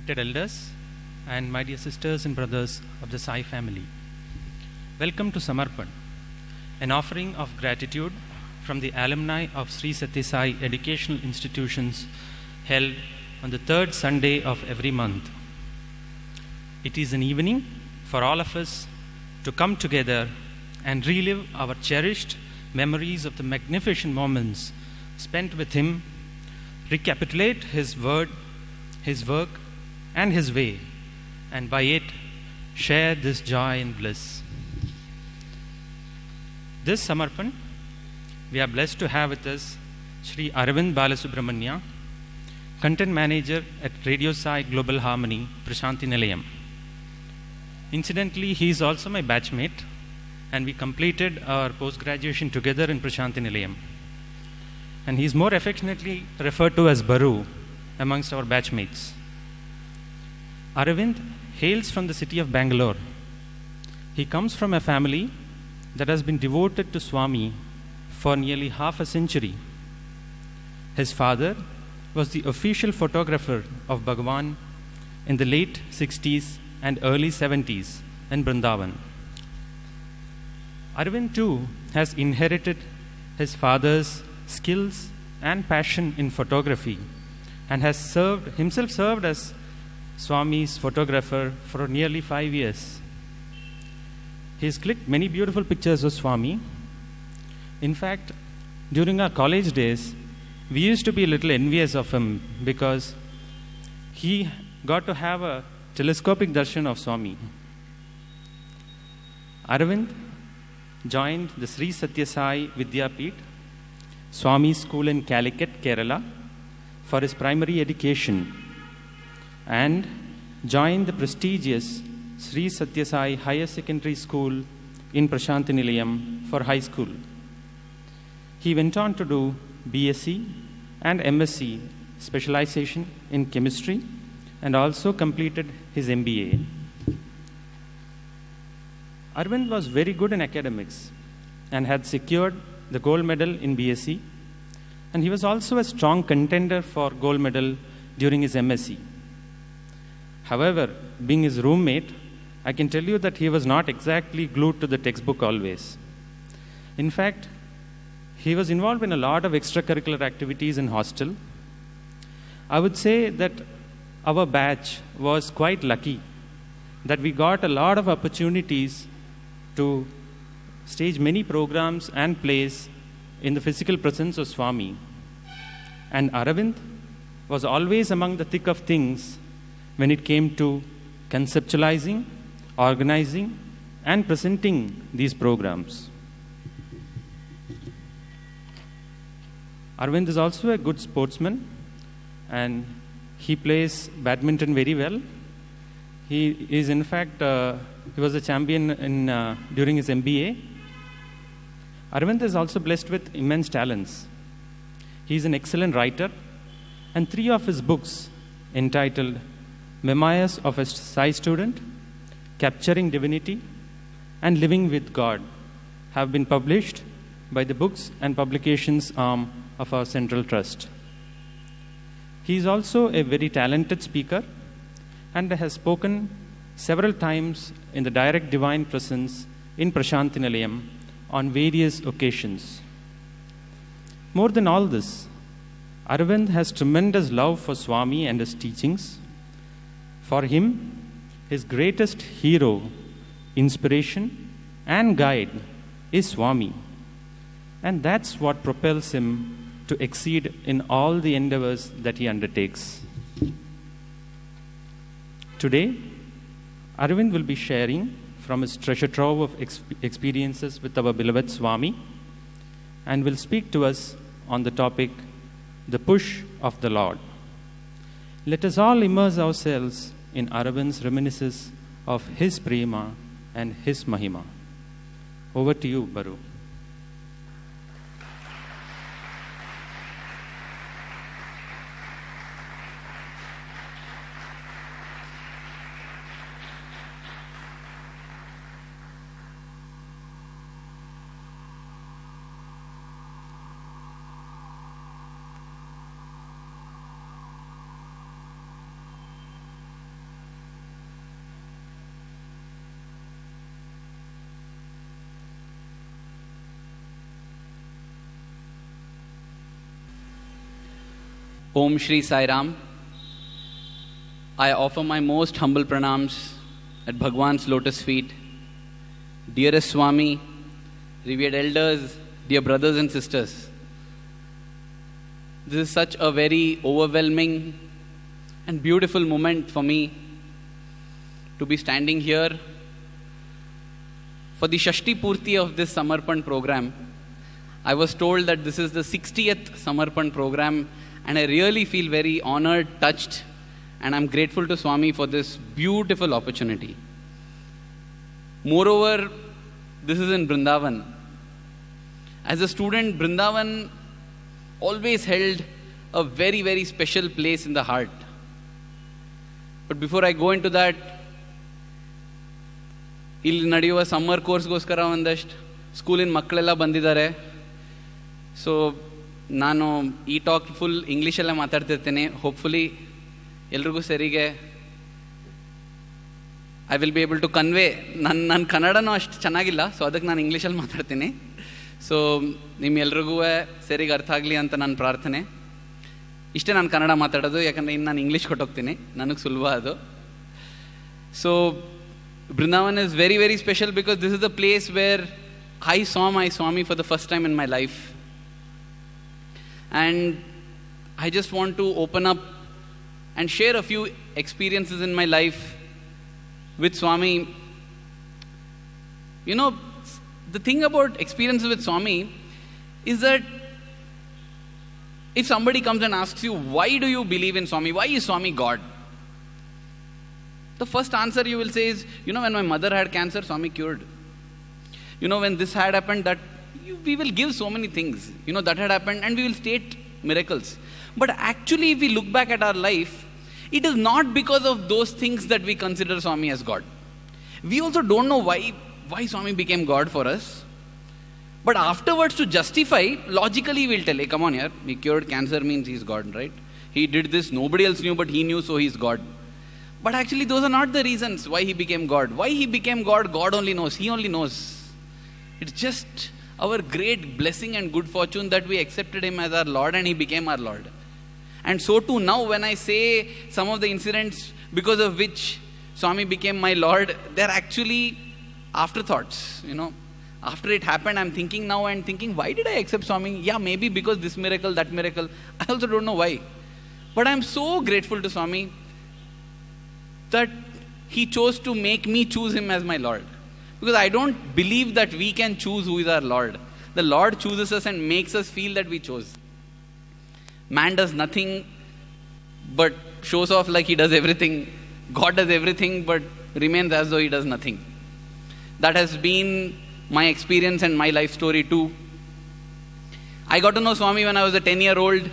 respected elders, and my dear sisters and brothers of the Sai family. Welcome to SAMARPAN, an offering of gratitude from the alumni of Sri Sathya Sai educational institutions held on the third Sunday of every month. It is an evening for all of us to come together and relive our cherished memories of the magnificent moments spent with him, recapitulate his word, his work, and his way, and by it share this joy and bliss. This Samarpan, we are blessed to have with us Shri Aravind Balasubramanya, Content Manager at Radio Sai Global Harmony, Prashanthi Nilayam. Incidentally, he is also my batchmate, and we completed our post-graduation together in Prashanthi Nilayam. And he is more affectionately referred to as Baru amongst our batchmates. Aravind hails from the city of Bangalore. He comes from a family that has been devoted to Swami for nearly half a century. His father was the official photographer of Bhagavan in the late 60s and early 70s in Brindavan. Aravind too has inherited his father's skills and passion in photography and has served as Swami's photographer for nearly 5 years. He has clicked many beautiful pictures of Swami. In fact, during our college days, we used to be a little envious of him because he got to have a telescopic darshan of Swami. Aravind joined the Sri Sathya Sai Vidyapeeth, Swami's school in Calicut, Kerala, for his primary education, and joined the prestigious Sri Sathya Sai Higher Secondary School in Prashanthi Nilayam for high school. He went on to do BSc and MSc specialization in chemistry and also completed his MBA. Aravind was very good in academics and had secured the gold medal in BSc, and he was also a strong contender for gold medal during his MSc. However, being his roommate, I can tell you that he was not exactly glued to the textbook always. In fact, he was involved in a lot of extracurricular activities in hostel. I would say that our batch was quite lucky that we got a lot of opportunities to stage many programs and plays in the physical presence of Swami. And Aravind was always among the thick of things when it came to conceptualizing, organizing, and presenting these programs. Aravind is also a good sportsman, and he plays badminton very well. He is, in fact, he was a champion during his MBA. Aravind is also blessed with immense talents. He is an excellent writer, and 3 of his books entitled Memoirs of a Sai Student, Capturing Divinity, and Living with God have been published by the Books and Publications arm of our Central Trust. He is also a very talented speaker and has spoken several times in the direct divine presence in Prashanthi Nilayam on various occasions. More than all this, Aravind has tremendous love for Swami and his teachings. For him, his greatest hero, inspiration, and guide is Swami. And that's what propels him to exceed in all the endeavors that he undertakes. Today, Aravind will be sharing from his treasure trove of experiences with our beloved Swami and will speak to us on the topic, the push of the Lord. Let us all immerse ourselves in Aravind's reminiscences of his prema and his mahima. Over to you, Baru. Om Shri Sai Ram. I offer my most humble pranams at Bhagwan's lotus feet. Dearest Swami, revered elders, dear brothers and sisters, this is such a very overwhelming and beautiful moment for me to be standing here for the Shashti Purti of this Samarpan program. I was told that this is the 60th Samarpan program, and I really feel very honored, touched, and I'm grateful to Swami for this beautiful opportunity. Moreover, this is in Brindavan. As a student, Brindavan always held a very, very special place in the heart. But before I go into that, ಇಲ್ಲಿ ನಡೆಯುವ summer ಕೋರ್ಸ್ಗೋಸ್ಕರ ಒಂದಷ್ಟು ಸ್ಕೂಲಿನ ಮಕ್ಕಳೆಲ್ಲ ಬಂದಿದ್ದಾರೆ. So ನಾನು ಈ talk full ಇಂಗ್ಲೀಷಲ್ಲೇ ಮಾತಾಡ್ತಿರ್ತೀನಿ. ಹೋಪ್ಫುಲಿ ಎಲ್ರಿಗೂ ಸರಿಗೆ I will be able to convey. ನನ್ನ ಕನ್ನಡನೂ ಅಷ್ಟು ಚೆನ್ನಾಗಿಲ್ಲ, ಸೊ ಅದಕ್ಕೆ ನಾನು ಇಂಗ್ಲೀಷಲ್ಲಿ ಮಾತಾಡ್ತೀನಿ. ಸೊ ನಿಮ್ಮೆಲ್ರಿಗೂ ಸರಿಗೆ ಅರ್ಥ ಆಗಲಿ ಅಂತ ನನ್ನ ಪ್ರಾರ್ಥನೆ. ಇಷ್ಟೇ ನಾನು ಕನ್ನಡ ಮಾತಾಡೋದು, ಯಾಕಂದರೆ ಇನ್ನು ನಾನು ಇಂಗ್ಲೀಷ್ ಕೊಟ್ಟೋಗ್ತೀನಿ, ನನಗೆ ಸುಲಭ ಅದು. So Brindavan is very, very special because this is the place where I saw my Swami for the first time in my life. And I just want to open up and share a few experiences in my life with Swami. You know, the thing about experiences with Swami is that if somebody comes and asks you, why do you believe in Swami? Why is Swami God? The first answer you will say is, when my mother had cancer, Swami cured. When this had happened, we will give so many things. That had happened, and we will state miracles. But actually, if we look back at our life, it is not because of those things that we consider Swami as God. We also don't know why Swami became God for us. But afterwards, to justify, logically we'll tell, hey, come on here, he cured cancer means he's God, right? He did this, nobody else knew, but he knew, so he's God. But actually, those are not the reasons why he became God. Why he became God, God only knows. He only knows. It's just our great blessing and good fortune that we accepted him as our Lord and he became our Lord. And so too now, when I say some of the incidents because of which Swami became my Lord, they're actually afterthoughts. After it happened, I'm thinking now and thinking, why did I accept Swami? Yeah, maybe because this miracle, that miracle. I also don't know why. But I'm so grateful to Swami that he chose to make me choose him as my Lord. Because I don't believe that we can choose who is our Lord. The Lord chooses us and makes us feel that we chose. Man does nothing but shows off like he does everything. God does everything but remains as though he does nothing. That has been my experience and my life story too. I got to know Swami when I was a 10-year-old.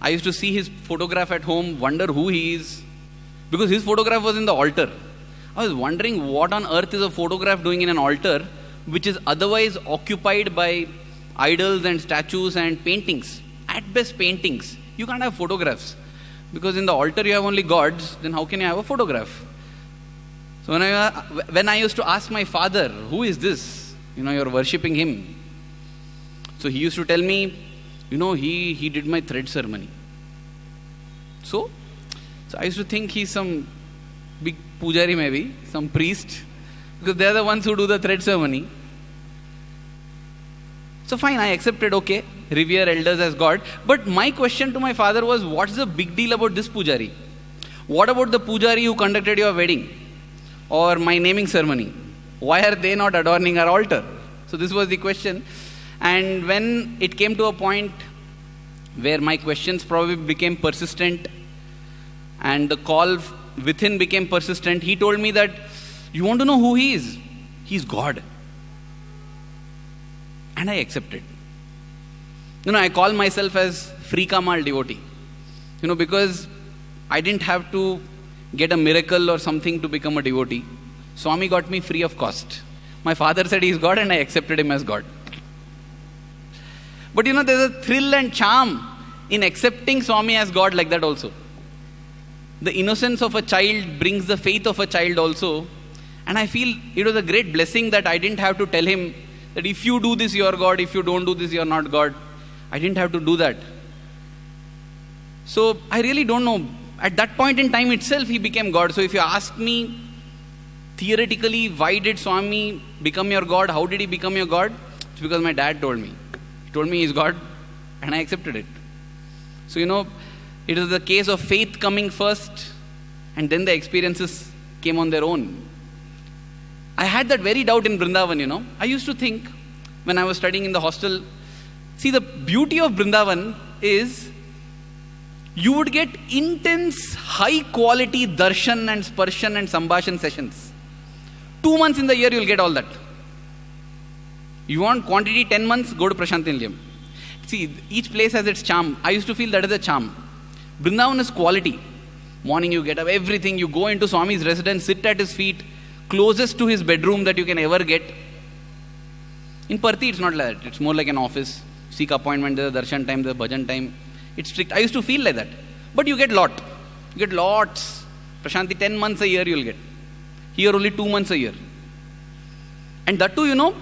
I used to see his photograph at home, wonder who he is. Because his photograph was in the altar. I was wondering what on earth is a photograph doing in an altar which is otherwise occupied by idols and statues and paintings. At best paintings. You can't have photographs. Because in the altar you have only gods, then how can you have a photograph? So when I used to ask my father, who is this? You're worshipping him. So he used to tell me, he did my thread ceremony. So I used to think he's some big pujari maybe, some priest, because they're the ones who do the thread ceremony. So fine, I accepted, okay, revere elders as God. But my question to my father was, what's the big deal about this pujari? What about the pujari who conducted your wedding or my naming ceremony? Why are they not adorning our altar? So this was the question. And when it came to a point where my questions probably became persistent, and the call within became persistent, he told me that, you want to know who he is? He's God. And I accepted. I call myself as free Kamal devotee. Because I didn't have to get a miracle or something to become a devotee. Swami got me free of cost. My father said he's God and I accepted him as God. But there's a thrill and charm in accepting Swami as God like that also. The innocence of a child brings the faith of a child also. And I feel it was a great blessing that I didn't have to tell him that if you do this, you are God. If you don't do this, you are not God. I didn't have to do that. So I really don't know. At that point in time itself, he became God. So if you ask me, theoretically, why did Swami become your God? How did he become your God? It's because my dad told me. He told me he's God, and I accepted it. So, it is the case of faith coming first, and then the experiences came on their own. I had that very doubt in Brindavan, I used to think, when I was studying in the hostel, see, the beauty of Brindavan is, you would get intense, high-quality darshan and sparshan and sambhashan sessions. 2 months in the year, you'll get all that. You want quantity 10 months, go to Prashanti Nilayam. See, each place has its charm. I used to feel that is a charm. Brindavan is quality. Morning you get up, everything. You go into Swami's residence, sit at his feet, closest to his bedroom that you can ever get. In Parthi, it's not like that. It's more like an office. Seek appointment, there's a darshan time, there's a bhajan time. It's strict. I used to feel like that. But you get lot. You get lots. Prashanti, 10 months a year you'll get. Here only 2 months a year. And that too,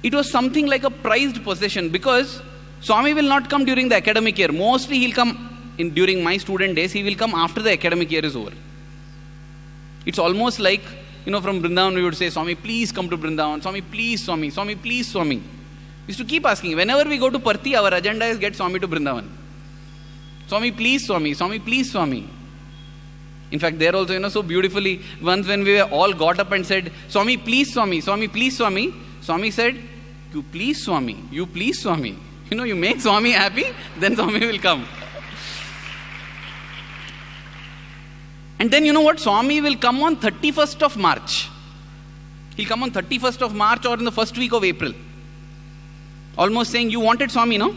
it was something like a prized possession, because Swami will not come during the academic year. Mostly he'll come during my student days, he will come after the academic year is over. It's almost like, from Brindavan we would say, Swami, please come to Brindavan. Swami, please, Swami. Swami, please, Swami. We used to keep asking. Whenever we go to Parthi, our agenda is get Swami to Brindavan. Swami, please, Swami. Swami, please, Swami. In fact, there also, so beautifully, once when we were all got up and said, Swami, please, Swami. Swami, please, Swami. Swami said, you please, Swami. You please, Swami. You make Swami happy, then Swami will come. And then what? Swami will come on 31st of March. He'll come on 31st of March or in the first week of April. Almost saying, you wanted Swami, no?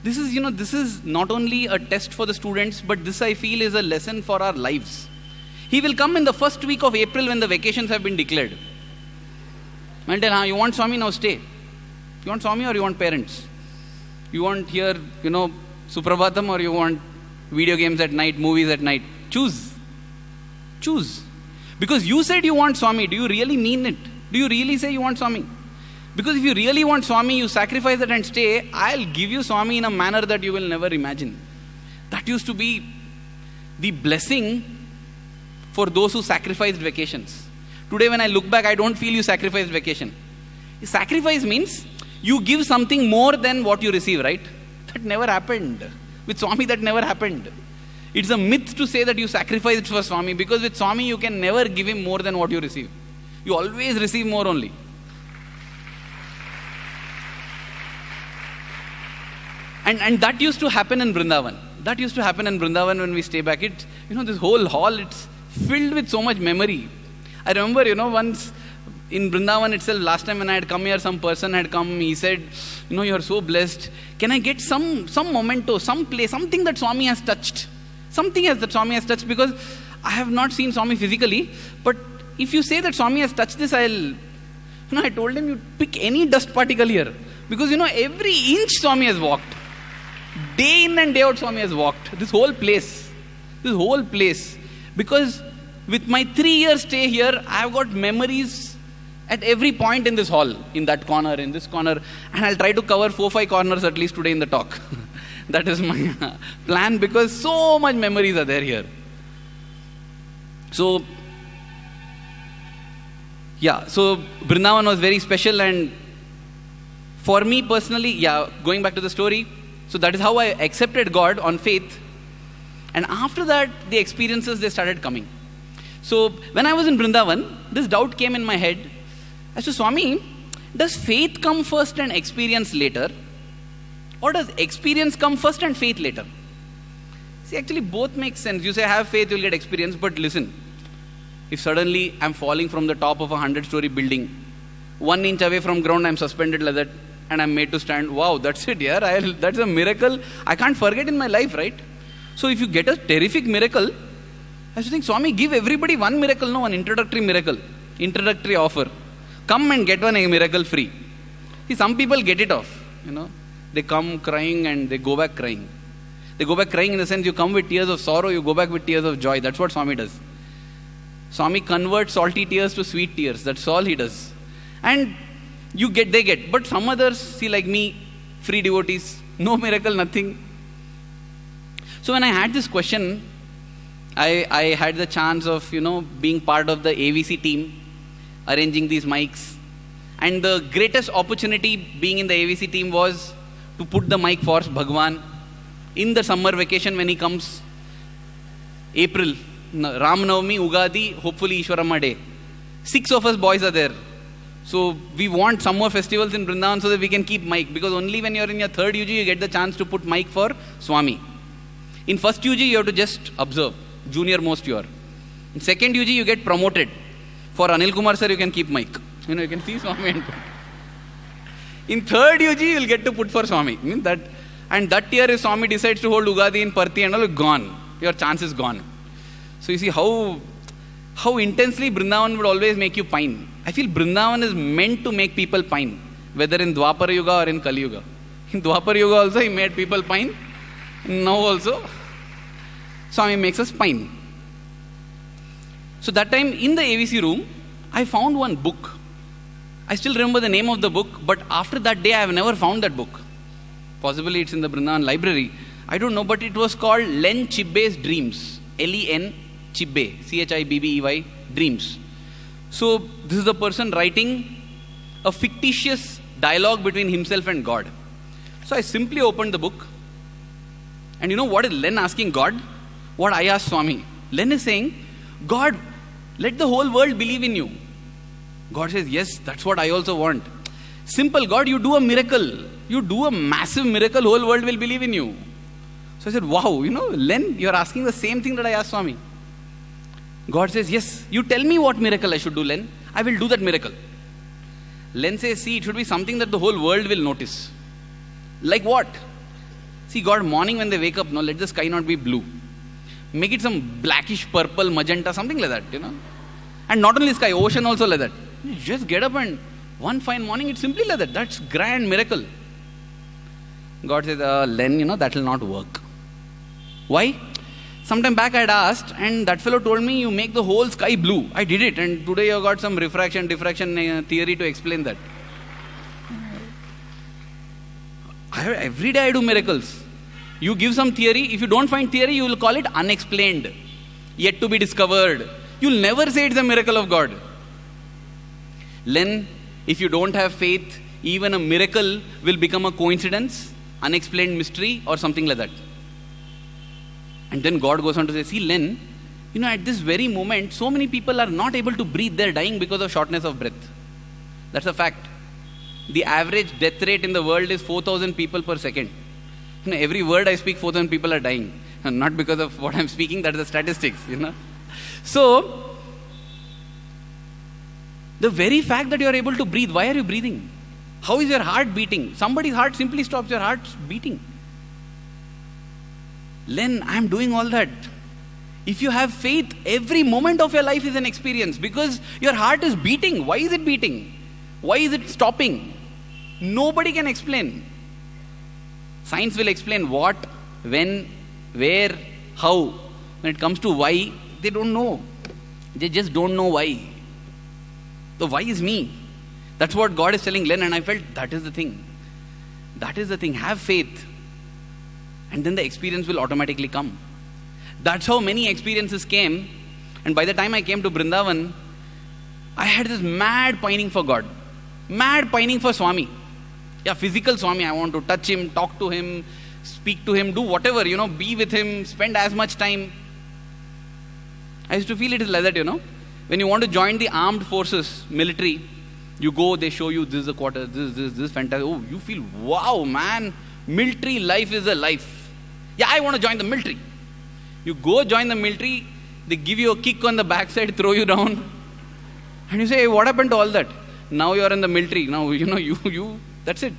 This is not only a test for the students, but this I feel is a lesson for our lives. He will come in the first week of April when the vacations have been declared. And tell, you want Swami, now stay. You want Swami or you want parents? You want here, Suprabhatam, or you want video games at night, movies at night? Choose. Choose. Because you said you want Swami. Do you really mean it? Do you really say you want Swami? Because if you really want Swami, you sacrifice it and stay. I'll give you Swami in a manner that you will never imagine. That used to be the blessing for those who sacrificed vacations. Today when I look back, I don't feel you sacrificed vacation. Sacrifice means you give something more than what you receive, right? That never happened. With Swami, that never happened. It's a myth to say that you sacrificed for Swami, because with Swami, you can never give him more than what you receive. You always receive more only. And that used to happen in Brindavan. That used to happen in Brindavan when we stay back. This whole hall, it's filled with so much memory. I remember, once in Brindavan itself, last time when I had come here, some person had come, he said, you are so blessed. Can I get some memento, some place, something that Swami has touched? Something that Swami has touched, because I have not seen Swami physically, but if you say that Swami has touched this, I told him, you pick any dust particle here. Because, every inch Swami has walked. Day in and day out Swami has walked. This whole place. Because with my 3 years stay here, I have got memories at every point in this hall, in that corner, in this corner, and I'll try to cover 4-5 corners at least today in the talk. That is my plan, because so much memories are there here. So Brindavan was very special, and for me personally, going back to the story, so that is how I accepted God on faith. And after that, the experiences, they started coming. So when I was in Brindavan, this doubt came in my head as to, Swami, does faith come first and experience later? Or does experience come first and faith later? See, actually both make sense. You say have faith, you'll get experience. But listen, if suddenly I'm falling from the top of a 100-story building, 1 inch away from ground, I'm suspended like that, and I'm made to stand. Wow, that's it, that's a miracle I can't forget in my life, right? So if you get a terrific miracle, I should think, Swami, give everybody one miracle, one introductory miracle, introductory offer. Come and get one miracle free. See, some people get it off, They come crying and they go back crying. They go back crying in the sense, you come with tears of sorrow, you go back with tears of joy. That's what Swami does. Swami converts salty tears to sweet tears. That's all he does. And they get. But some others, see, like me, free devotees, no miracle, nothing. So when I had this question, I had the chance of, being part of the AVC team, arranging these mics. And the greatest opportunity being in the AVC team was to put the mic for Bhagwan in the summer vacation when he comes. April, Ram Navami, Ugadi, hopefully Ishwaramma Day. 6 of us boys are there. So we want summer festivals in Brindavan so that we can keep mic. Because only when you're in your 3rd UG, you get the chance to put mic for Swami. In 1st UG, you have to just observe. Junior most you are. In 2nd UG, you get promoted. For Anil Kumar sir, you can keep mic. You can see Swami. In 3rd UG, you will get to put for Swami. And that year, if Swami decides to hold Ugadi in Parthi and all, gone. Your chance is gone. So you see how intensely Brindavan would always make you pine. I feel Brindavan is meant to make people pine, whether in Dwapara Yuga or in Kali Yuga. In Dwapara Yuga also, he made people pine. Now also, Swami makes us pine. So that time in the AVC room, I found one book. I still remember the name of the book, but after that day, I have never found that book. Possibly it's in the Brindavan library. I don't know, but it was called Len Chibbe's Dreams. Len Chibbe, Chibbey, Dreams. So this is the person writing a fictitious dialogue between himself and God. So I simply opened the book. And you know what is Len asking God? What I asked Swami. Len is saying, God, let the whole world believe in you. God says, yes, that's what I also want. Simple, God, you do a miracle. You do a massive miracle, whole world will believe in you. So I said, wow, Len, you're asking the same thing that I asked Swami. God says, yes, you tell me what miracle I should do, Len. I will do that miracle. Len says, see, it should be something that the whole world will notice. Like what? See, God, morning when they wake up, let the sky not be blue. Make it some blackish, purple, magenta, something like that, And not only sky, ocean also like that. You just get up and one fine morning, it's simply like that. That's grand miracle. God says, Len, that will not work. Why? Sometime back I had asked, and that fellow told me, you make the whole sky blue. I did it, and today you got some refraction, diffraction theory to explain that. Every day I do miracles. You give some theory. If you don't find theory, you will call it unexplained, yet to be discovered. You'll never say it's a miracle of God. Len, if you don't have faith, even a miracle will become a coincidence, unexplained mystery, or something like that. And then God goes on to say, see, Len, at this very moment, so many people are not able to breathe. They're dying because of shortness of breath. That's a fact. The average death rate in the world is 4,000 people per second. Every word I speak, 4,000 people are dying. Not because of what I'm speaking, that's the statistics, So, the very fact that you are able to breathe, why are you breathing? How is your heart beating? Somebody's heart simply stops, your heart's beating. Len, I am doing all that. If you have faith, every moment of your life is an experience because your heart is beating. Why is it beating? Why is it stopping? Nobody can explain. Science will explain what, when, where, how. When it comes to why, they don't know. They just don't know why. The why is me. That's what God is telling Len, and I felt that is the thing. That is the thing. Have faith. And then the experience will automatically come. That's how many experiences came. And by the time I came to Brindavan, I had this mad pining for God. Mad pining for Swami. Yeah, physical Swami. I want to touch him, talk to him, speak to him, do whatever, be with him, spend as much time. I used to feel it is like that, When you want to join the armed forces, military, you go, they show you this is the quarter, this fantastic. Oh, you feel, wow, man, military life is a life. Yeah, I want to join the military. You go join the military, they give you a kick on the backside, throw you down. And you say, hey, what happened to all that? Now you are in the military. Now, that's it.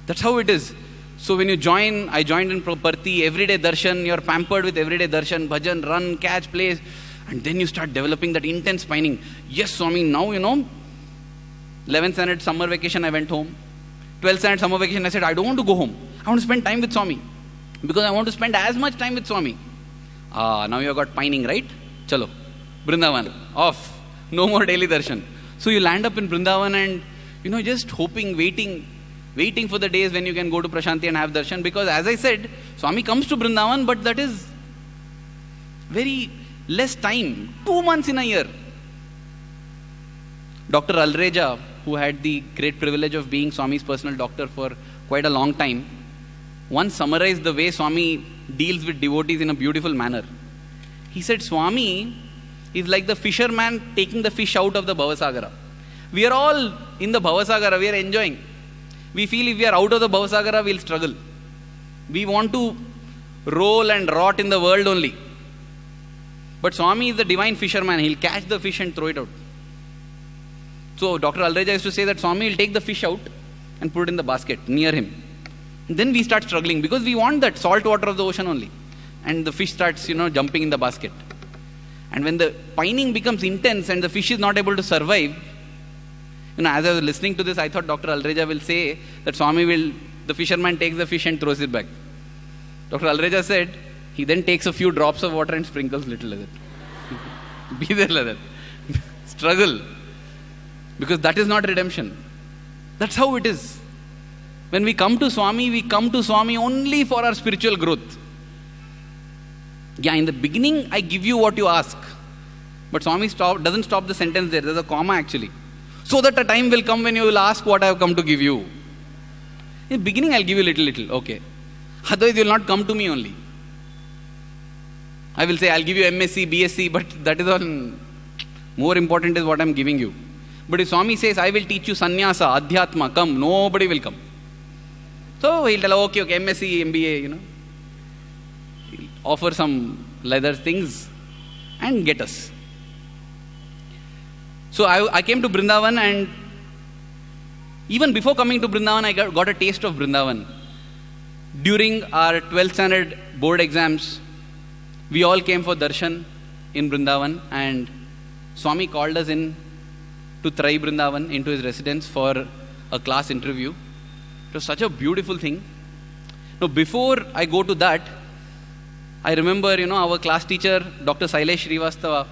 That's how it is. So when you join, I joined in Parthi, everyday darshan, you're pampered with everyday darshan, bhajan, run, catch, plays. And then you start developing that intense pining. Yes, Swami, now, 11th standard summer vacation, I went home. 12th standard summer vacation, I said, I don't want to go home. I want to spend time with Swami. Because I want to spend as much time with Swami. Now you have got pining, right? Chalo. Brindavan. Off. No more daily darshan. So you land up in Brindavan and, just hoping, waiting. Waiting for the days when you can go to Prashanti and have darshan, because as I said, Swami comes to Brindavan, but that is very less time, 2 months in a year. Dr. Alreja, who had the great privilege of being Swami's personal doctor for quite a long time, once summarized the way Swami deals with devotees in a beautiful manner. He said, Swami is like the fisherman taking the fish out of the Bhavasagara. We are all in the Bhavasagara, we are enjoying. We feel if we are out of the Bhavasagara, we will struggle. We want to roll and rot in the world only. But Swami is the divine fisherman. He will catch the fish and throw it out. So Dr. Alreja used to say that Swami will take the fish out and put it in the basket near him. And then we start struggling because we want that salt water of the ocean only. And the fish starts, jumping in the basket. And when the pining becomes intense and the fish is not able to survive, as I was listening to this, I thought Dr. Alreja will say that the fisherman takes the fish and throws it back. Dr. Alreja said, he then takes a few drops of water and sprinkles little like that. Be there like that. Struggle. Because that is not redemption. That's how it is. When we come to Swami only for our spiritual growth. Yeah, in the beginning, I give you what you ask. But Swami doesn't stop the sentence there. There's a comma actually. So that a time will come when you will ask what I have come to give you. In the beginning, I'll give you little. Okay. Otherwise, you will not come to me only. I will say, I'll give you MSc, BSc, but that is all. More important is what I'm giving you. But if Swami says, I will teach you sannyasa, adhyatma, come, nobody will come. So he'll tell, okay, MSc, MBA, He'll offer some leather things and get us. So I came to Brindavan, and even before coming to Brindavan, I got a taste of Brindavan. During our 12th standard board exams, we all came for darshan in Brindavan, and Swami called us in to Trai Brindavan into his residence for a class interview. It was such a beautiful thing. Now, before I go to that, I remember, our class teacher, Dr. Sailesh Srivastava.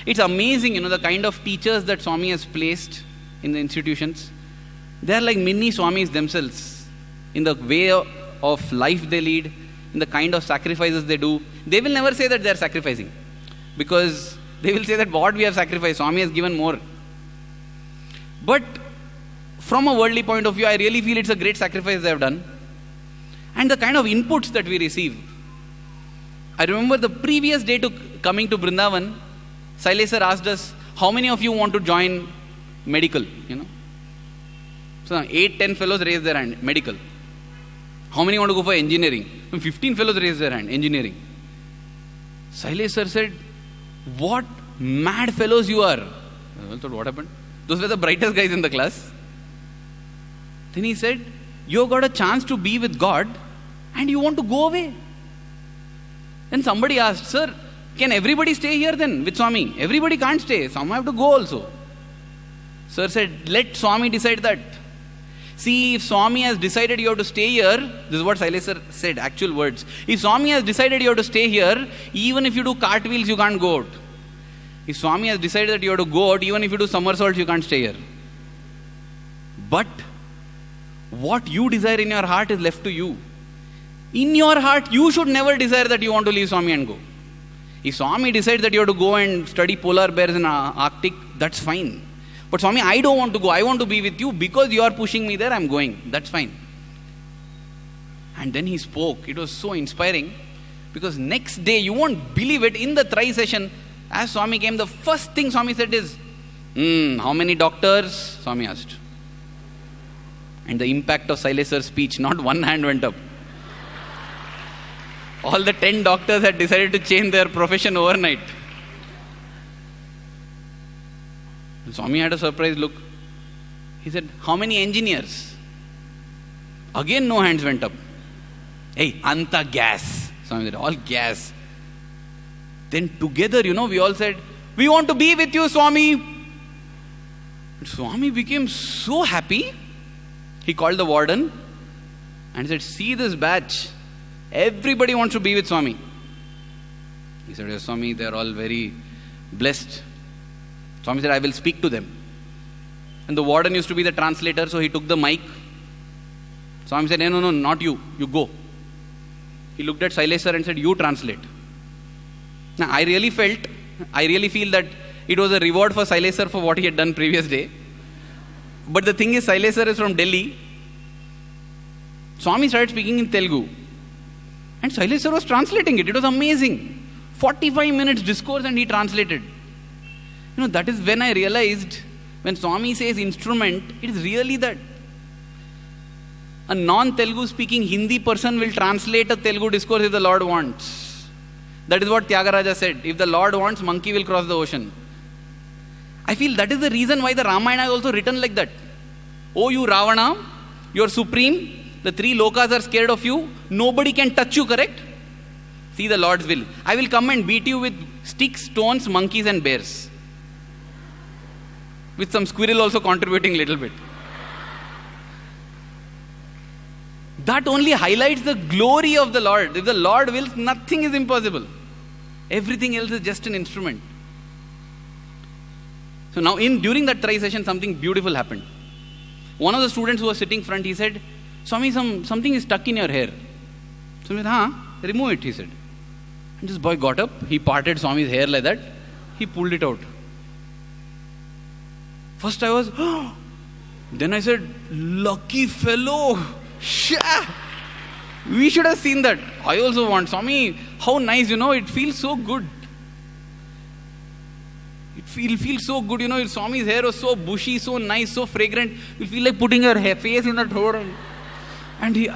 It's amazing, the kind of teachers that Swami has placed in the institutions. They are like mini Swamis themselves in the way of life they lead, in the kind of sacrifices they do. They will never say that they are sacrificing, because they will say that what we have sacrificed, Swami has given more. But from a worldly point of view, I really feel it's a great sacrifice they have done. And the kind of inputs that we receive. I remember the previous day to coming to Brindavan, Sailesh sir asked us, how many of you want to join medical? So 8-10 fellows raised their hand, medical. How many want to go for engineering? 15 fellows raised their hand, engineering. Sailesh sir said, what mad fellows you are. I thought, what happened? Those were the brightest guys in the class. Then he said, you got a chance to be with God and you want to go away. Then somebody asked, sir, can everybody stay here then with Swami? Everybody can't stay. Some have to go also. Sir said, let Swami decide that. See, if Swami has decided you have to stay here, this is what Sailesh sir said, actual words. If Swami has decided you have to stay here, even if you do cartwheels, you can't go out. If Swami has decided that you have to go out, even if you do somersaults, you can't stay here. But what you desire in your heart is left to you. In your heart, you should never desire that you want to leave Swami and go. If Swami decides that you have to go and study polar bears in Arctic, that's fine. But Swami, I don't want to go. I want to be with you because you are pushing me there. I'm going. That's fine. And then he spoke. It was so inspiring because next day, you won't believe it, in the Trai session, as Swami came, the first thing Swami said is, how many doctors? Swami asked. And the impact of Sailesh sir's speech, not one hand went up. All the 10 doctors had decided to change their profession overnight. Swami had a surprised look. He said, how many engineers? Again, no hands went up. Hey, anta gas. Swami said, all gas. Then together, we all said, we want to be with you, Swami. And Swami became so happy. He called the warden and said, see this batch. Everybody wants to be with Swami. He said, yes, Swami, they are all very blessed. Swami said, I will speak to them. And the warden used to be the translator, so he took the mic Swami said, no, not you. You go. He looked at Shailesh sir and said, you translate. Now, I really feel that it was a reward for Shailesh sir for what he had done previous day. But the thing is, Shailesh sir is from Delhi. Swami started speaking in Telugu. And Shailesh sir was translating it. It was amazing. 45 minutes discourse and he translated. That is when I realized, when Swami says instrument, it is really that. A non-Telugu speaking Hindi person will translate a Telugu discourse if the Lord wants. That is what Tyagaraja said. If the Lord wants, monkey will cross the ocean. I feel that is the reason why the Ramayana is also written like that. Oh, you Ravana, you are supreme. The 3 lokas are scared of you. Nobody can touch you, correct? See the Lord's will. I will come and beat you with sticks, stones, monkeys and bears. With some squirrel also contributing a little bit. That only highlights the glory of the Lord. If the Lord wills, nothing is impossible. Everything else is just an instrument. So now during that Tri session, something beautiful happened. One of the students who was sitting front, he said, Swami, something is stuck in your hair. So I said, remove it, he said. And this boy got up, he parted Swami's hair like that, he pulled it out. First I was, then I said, lucky fellow, we should have seen that. I also want, Swami, how nice, it feels so good. It feels so good, Swami's hair was so bushy, so nice, so fragrant. You feel like putting your face in that hole. And you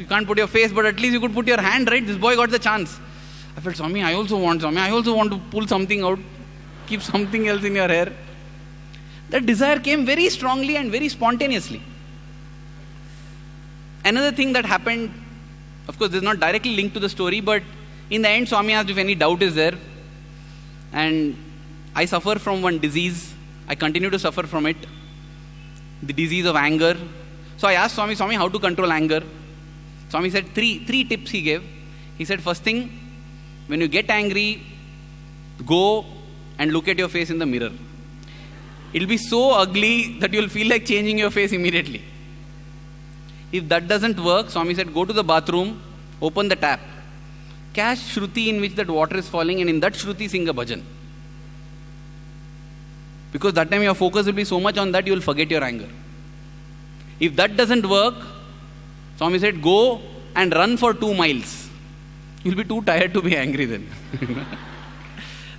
can't put your face, but at least you could put your hand, right? This boy got the chance. I felt, Swami, I also want to pull something out, keep something else in your hair. That desire came very strongly and very spontaneously. Another thing that happened, of course, this is not directly linked to the story, but in the end, Swami asked if any doubt is there. And I suffer from one disease. I continue to suffer from it. The disease of anger. So I asked Swami, how to control anger? Swami said three tips he gave. He said, first thing, when you get angry, go and look at your face in the mirror. It'll be so ugly that you'll feel like changing your face immediately. If that doesn't work, Swami said, go to the bathroom, open the tap, catch Shruti in which that water is falling, and in that Shruti sing a bhajan. Because that time your focus will be so much on that, you will forget your anger. If that doesn't work, Swami said, go and run for 2 miles. You'll be too tired to be angry then.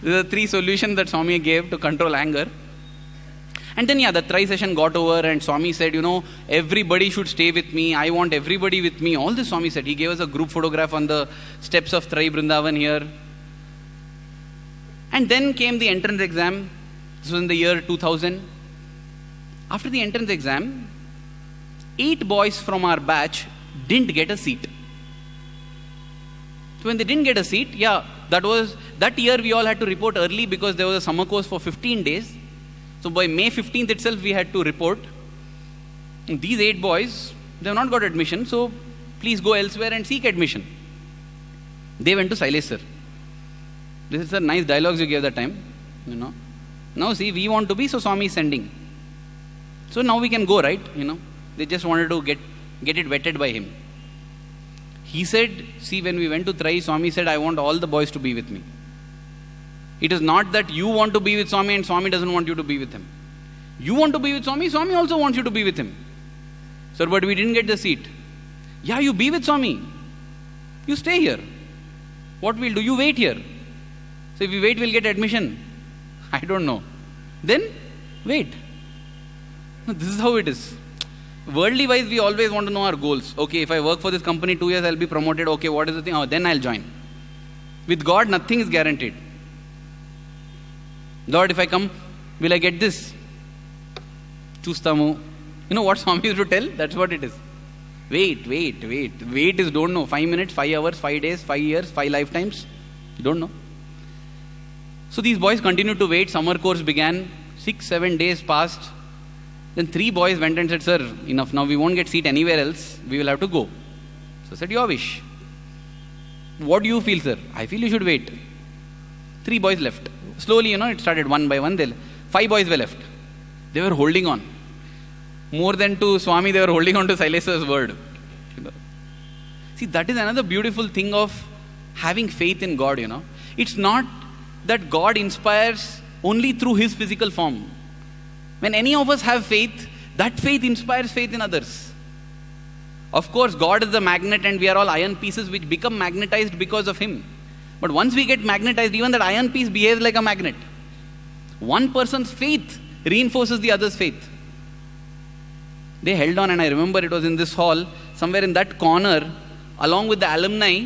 These are 3 solutions that Swami gave to control anger. And then the Tri session got over and Swami said, everybody should stay with me. I want everybody with me. All this Swami said. He gave us a group photograph on the steps of Tri Brindavan here. And then came the entrance exam. This was in the year 2000. After the entrance exam, 8 boys from our batch didn't get a seat. So when they didn't get a seat, that year we all had to report early because there was a summer course for 15 days. So by May 15th itself, we had to report. And these 8 boys, they have not got admission, so please go elsewhere and seek admission. They went to Shailesh sir. This is a nice dialogues you gave that time. Now see, we want to be, so Swami is sending. So now we can go, right? They just wanted to get it vetted by him. He said, see, when we went to Tri, Swami said, I want all the boys to be with me. It is not that you want to be with Swami and Swami doesn't want you to be with him. You want to be with Swami, Swami also wants you to be with him. Sir, but we didn't get the seat. You be with Swami. You stay here. What we'll do, you wait here. So if we wait, we'll get admission. I don't know. Then, wait. No, this is how it is. Worldly wise, we always want to know our goals. Okay, if I work for this company 2 years, I'll be promoted. Okay, what is the thing? Then I'll join. With God, nothing is guaranteed. Lord, if I come, will I get this? Chustamu. What Swami used to tell? That's what it is. Wait. Wait is don't know. 5 minutes, 5 hours, 5 days, 5 years, 5 lifetimes. You don't know. So these boys continued to wait. Summer course began. 6-7 days passed. Then 3 boys went and said, sir, enough. Now we won't get seat anywhere else. We will have to go. So I said, your wish. What do you feel, sir? I feel you should wait. 3 boys left. Slowly, it started one by one. 5 boys were left. They were holding on. more than to Swami, they were holding on to Sailesa's word. See, that is another beautiful thing of having faith in God, It's not that God inspires only through His physical form. When any of us have faith, that faith inspires faith in others. Of course, God is the magnet and we are all iron pieces which become magnetized because of Him. But once we get magnetized, even that iron piece behaves like a magnet. One person's faith reinforces the other's faith. They held on, and I remember it was in this hall, somewhere in that corner, along with the alumni,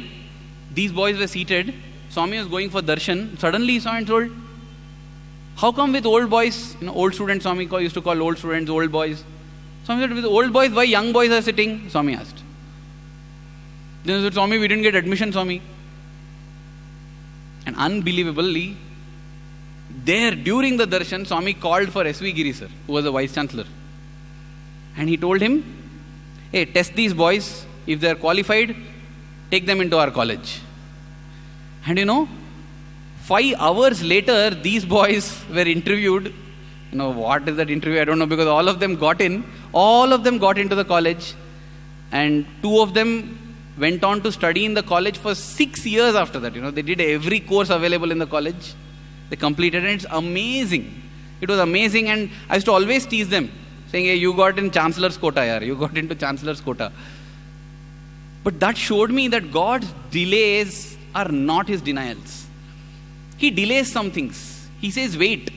these boys were seated. Swami was going for darshan. Suddenly he saw and told, how come with old boys, old students, Swami used to call old students old boys. Swami said, with old boys, why young boys are sitting? Swami asked. Then he said, Swami, we didn't get admission, Swami. And unbelievably, there during the darshan, Swami called for S.V. Giri sir, who was the vice chancellor. And he told him, hey, test these boys. If they are qualified, take them into our college. And 5 hours later, these boys were interviewed. What is that interview? I don't know, because all of them got in. All of them got into the college. And 2 of them went on to study in the college for 6 years after that. They did every course available in the college. They completed, and it's amazing. It was amazing, and I used to always tease them, saying, hey, you got in Chancellor's quota, yaar. You got into Chancellor's quota. But that showed me that God's delays are not His denials. He delays some things. He says, wait.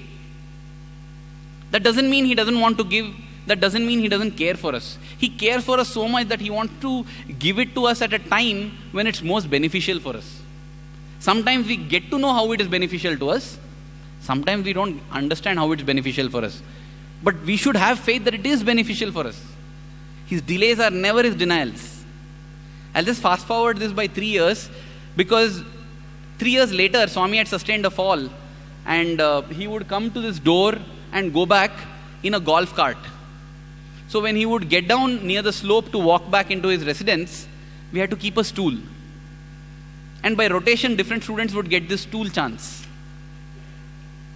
That doesn't mean He doesn't want to give. That doesn't mean He doesn't care for us. He cares for us so much that He wants to give it to us at a time when it's most beneficial for us. Sometimes we get to know how it is beneficial to us. Sometimes we don't understand how it's beneficial for us. But we should have faith that it is beneficial for us. His delays are never His denials. I'll just fast forward this by 3 years, because 3 years later, Swami had sustained a fall, and he would come to this door and go back in a golf cart. So when he would get down near the slope to walk back into his residence, we had to keep a stool. And by rotation, different students would get this stool chance.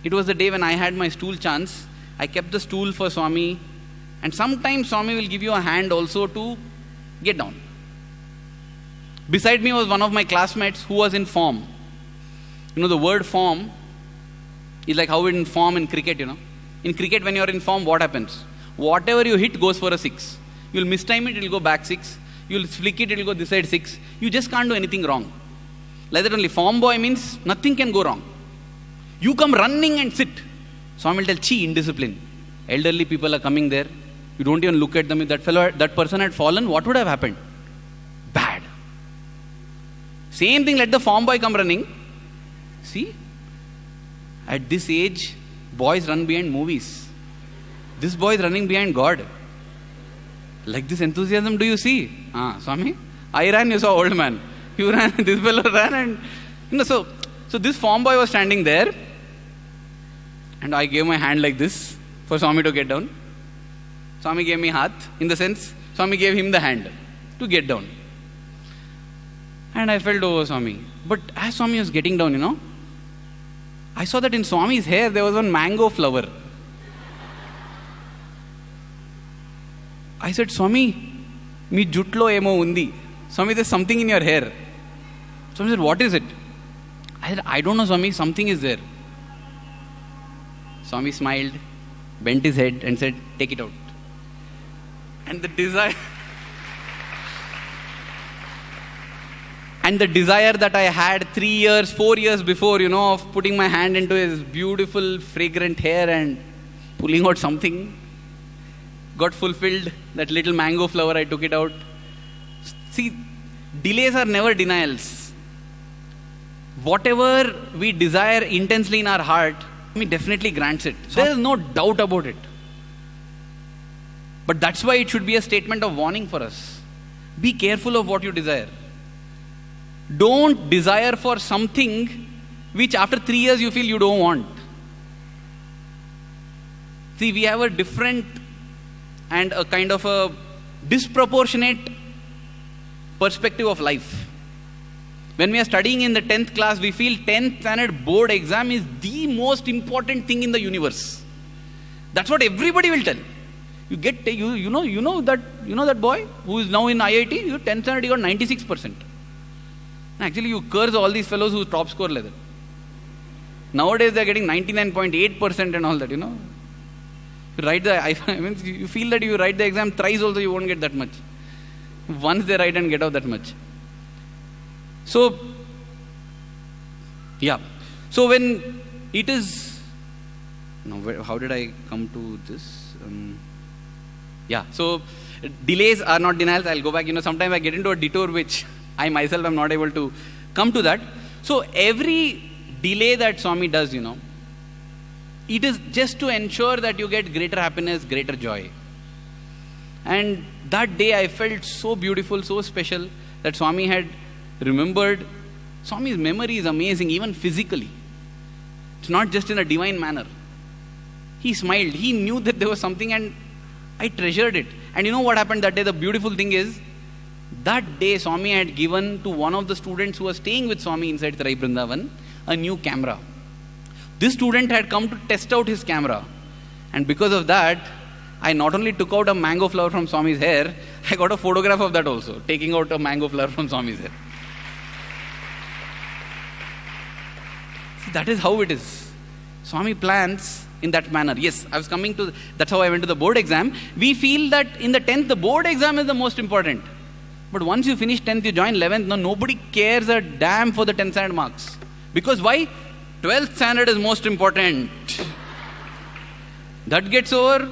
It was the day when I had my stool chance. I kept the stool for Swami, and sometimes Swami will give you a hand also to get down. Beside me was one of my classmates who was in form. The word form is like how in form in cricket, In cricket, when you are in form, what happens? Whatever you hit goes for a 6. You'll mistime it, it'll go back 6. You'll flick it, it'll go this side 6. You just can't do anything wrong. Like that only. Form boy means nothing can go wrong. You come running and sit. Swami will tell, chi, indiscipline. Elderly people are coming there. You don't even look at them. If that person had fallen, what would have happened? Bad. Same thing, let the form boy come running. See? At this age, boys run behind movies. This boy is running behind God. Like this enthusiasm, do you see? Swami, I ran, you saw old man. You ran, this fellow ran, and so this form boy was standing there, and I gave my hand like this for Swami to get down. Swami gave me hath, in the sense, Swami gave him the hand to get down. And I felt over Swami. But as Swami was getting down, I saw that in Swami's hair there was one mango flower. I said, Swami, mi jutlo emo undi. Swami, there's something in your hair. Swami said, what is it? I said, I don't know, Swami, something is there. Swami smiled, bent his head and said, take it out. And the desire that I had 3 years, 4 years before, of putting my hand into his beautiful, fragrant hair and pulling out something, got fulfilled. That little mango flower, I took it out. See, delays are never denials. Whatever we desire intensely in our heart, He definitely grants it. So there is no doubt about it. But that's why it should be a statement of warning for us. Be careful of what you desire. Don't desire for something which after 3 years you feel you don't want. See, we have a different and a kind of a disproportionate perspective of life. When we are studying in the 10th class, we feel 10th standard board exam is the most important thing in the universe. That's what everybody will tell. You know that boy who is now in IIT, you 10th standard, he got 96%. Actually, you curse all these fellows who top score like that. Nowadays, they are getting 99.8% and all that, You write you feel that you write the exam thrice also, you won't get that much. Once they write and get out that much. So, yeah. So when it is... Now, how did I come to this? So delays are not denials. I'll go back. Sometimes I get into a detour which I myself am not able to come to that. So every delay that Swami does, it is just to ensure that you get greater happiness, greater joy. And that day I felt so beautiful, so special that Swami had remembered. Swami's memory is amazing, even physically. It's not just in a divine manner. He smiled. He knew that there was something and I treasured it. And you know what happened that day? The beautiful thing is, that day Swami had given to one of the students who was staying with Swami inside Sarai Brindavan a new camera. This student had come to test out his camera. And because of that, I not only took out a mango flower from Swami's hair, I got a photograph of that also, taking out a mango flower from Swami's hair. See, that is how it is. Swami plans in that manner. Yes, I was coming to, that's how I went to the board exam. We feel that in the 10th, the board exam is the most important. But once you finish 10th, you join 11th, nobody cares a damn for the 10th standard marks. Because why? 12th standard is most important. That gets over.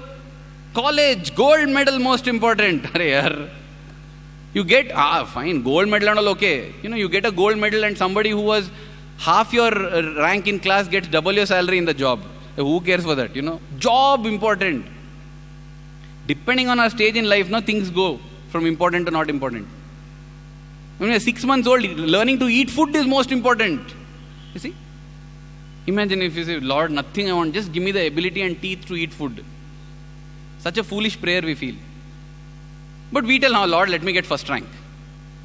College, gold medal most important. You get, fine, gold medal and all okay. You get a gold medal and somebody who was half your rank in class gets double your salary in the job. Who cares for that, Job important. Depending on our stage in life, things go from important to not important. When you're 6 months old, learning to eat food is most important. You see? Imagine if you say, Lord, nothing I want, just give me the ability and teeth to eat food. Such a foolish prayer we feel. But we tell now, Lord, let me get first rank.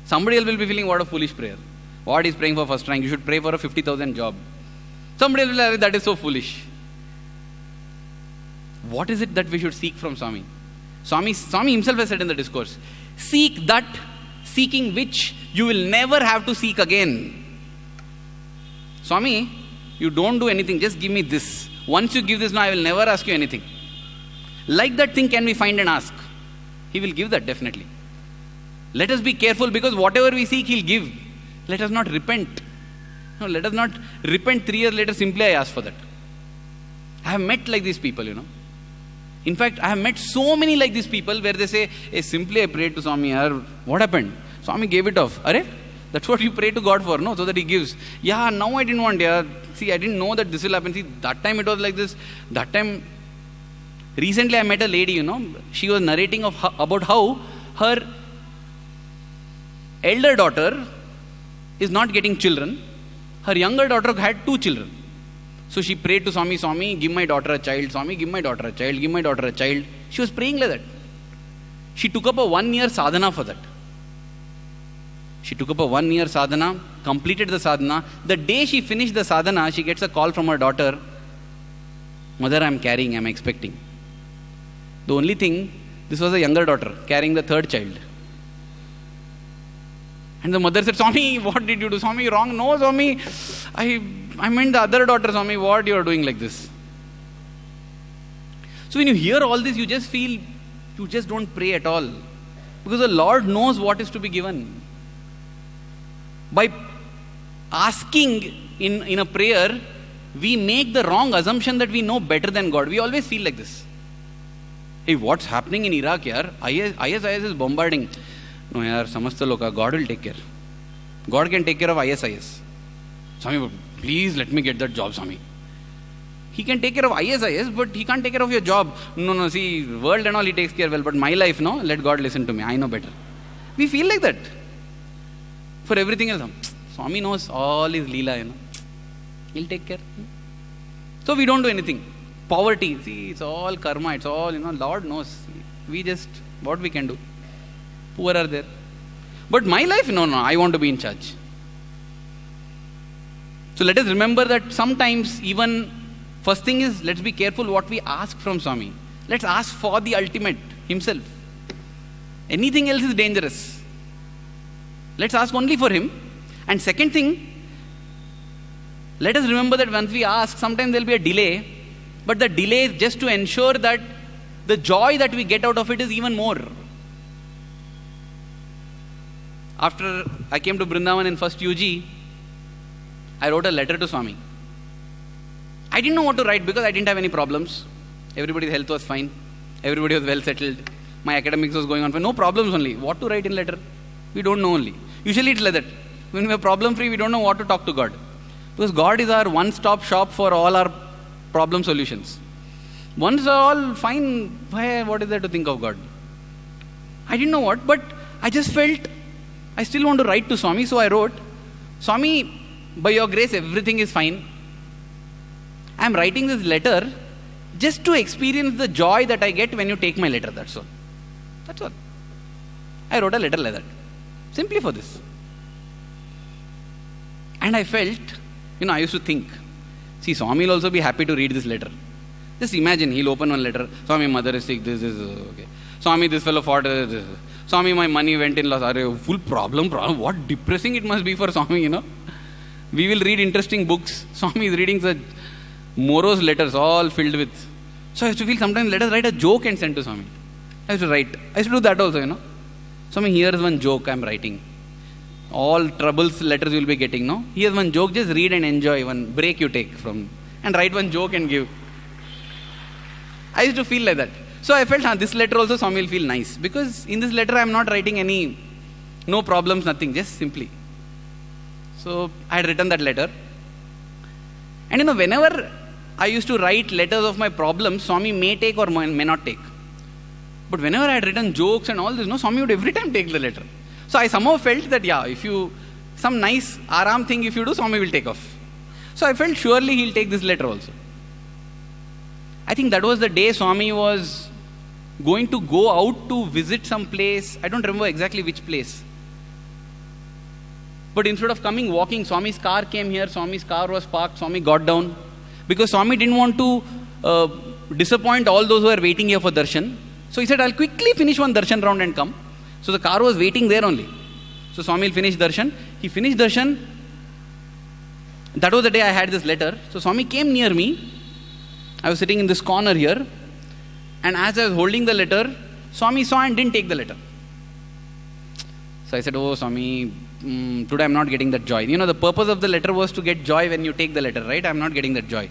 Somebody else will be feeling, what a foolish prayer. What is praying for first rank? You should pray for a 50,000 job. Somebody else will say, that is so foolish. What is it that we should seek from Swami? Swami himself has said in the discourse, seek that, seeking which you will never have to seek again. Swami, you don't do anything, just give me this. Once you give this now, I will never ask you anything. Like that thing can we find and ask? He will give that definitely. Let us be careful because whatever we seek, He'll give. Let us not repent. No, let us not repent 3 years later, simply I ask for that. I have met like these people, In fact, I have met so many like these people where they say, hey, simply I prayed to Swami, what happened? Swami gave it off. That's what you pray to God for, no? So that He gives. Yeah, now I didn't want, See, I didn't know that this will happen. See, that time it was like this. That time, recently I met a lady, She was narrating about how her elder daughter is not getting children. Her younger daughter had 2 children. So she prayed to Swami, Swami, give my daughter a child. Swami, give my daughter a child. Give my daughter a child. She was praying like that. She took up a 1-year sadhana for that. She took up a 1-year sadhana, completed the sadhana. The day she finished the sadhana, she gets a call from her daughter. Mother, I'm carrying, I'm expecting. The only thing, this was a younger daughter carrying the 3rd child. And the mother said, Swami, what did you do? Swami, wrong. No, Swami, I meant the other daughter, Swami, what you are doing like this? So when you hear all this, you just feel, you just don't pray at all. Because the Lord knows what is to be given. By asking in a prayer, we make the wrong assumption that we know better than God. We always feel like this. Hey, what's happening in Iraq, yaar? ISIS is bombarding. No, yaar, samajhta loka, God will take care. God can take care of ISIS. Swami, please let me get that job, Swami. He can take care of ISIS, but He can't take care of your job. No, see, world and all He takes care well, but my life, no, let God listen to me. I know better. We feel like that. For everything else, Swami knows all His Leela, He'll take care. So we don't do anything. Poverty, see, it's all karma, it's all, Lord knows. We just, what we can do. Poor are there. But my life, no, I want to be in charge. So let us remember that sometimes even, first thing is, let's be careful what we ask from Swami. Let's ask for the ultimate himself. Anything else is dangerous. Let's ask only for him. And second thing, let us remember that once we ask, sometimes there will be a delay, but the delay is just to ensure that the joy that we get out of it is even more. After I came to Brindavan in first UG, I wrote a letter to Swami. I didn't know what to write because I didn't have any problems. Everybody's health was fine. Everybody was well settled. My academics was going on fine. No problems only. What to write in letter? We don't know only. Usually it's like that. When we are problem free, we don't know what to talk to God. Because God is our one-stop shop for all our problem solutions. Once all fine, what is there to think of God? I didn't know what, but I just felt I still want to write to Swami, so I wrote, Swami, by your grace, everything is fine. I am writing this letter just to experience the joy that I get when you take my letter, that's all. That's all. I wrote a letter like that. Simply for this. And I felt, I used to think, see, Swami will also be happy to read this letter. Just imagine, he'll open one letter, Swami, mother is sick, this is okay. Swami, this fellow fought, this. Swami, my money went in loss. Full problem. What depressing it must be for Swami, We will read interesting books. Swami is reading such morose letters, all filled with. So I used to feel sometimes, let us write a joke and send to Swami. I used to write. I used to do that also, Swami, here's one joke I'm writing. All troubles letters you will be getting, no? Here's one joke, just read and enjoy. One break you take from, and write one joke and give. I used to feel like that. So I felt, this letter also Swami will feel nice. Because in this letter I am not writing no problems, nothing, just simply. So I had written that letter. And whenever I used to write letters of my problems, Swami may take or may not take. But whenever I had written jokes and all this, Swami would every time take the letter. So I somehow felt that, if you, some nice aram thing if you do, Swami will take off. So I felt surely he'll take this letter also. I think that was the day Swami was going to go out to visit some place. I don't remember exactly which place. But instead of coming walking, Swami's car came here. Swami's car was parked. Swami got down. Because Swami didn't want to disappoint all those who are waiting here for darshan. So he said, I'll quickly finish one darshan round and come. So the car was waiting there only. So Swami will finish darshan. He finished darshan. That was the day I had this letter. So Swami came near me. I was sitting in this corner here. And as I was holding the letter, Swami saw and didn't take the letter. So I said, oh Swami, today I'm not getting that joy. The purpose of the letter was to get joy when you take the letter, right? I'm not getting that joy.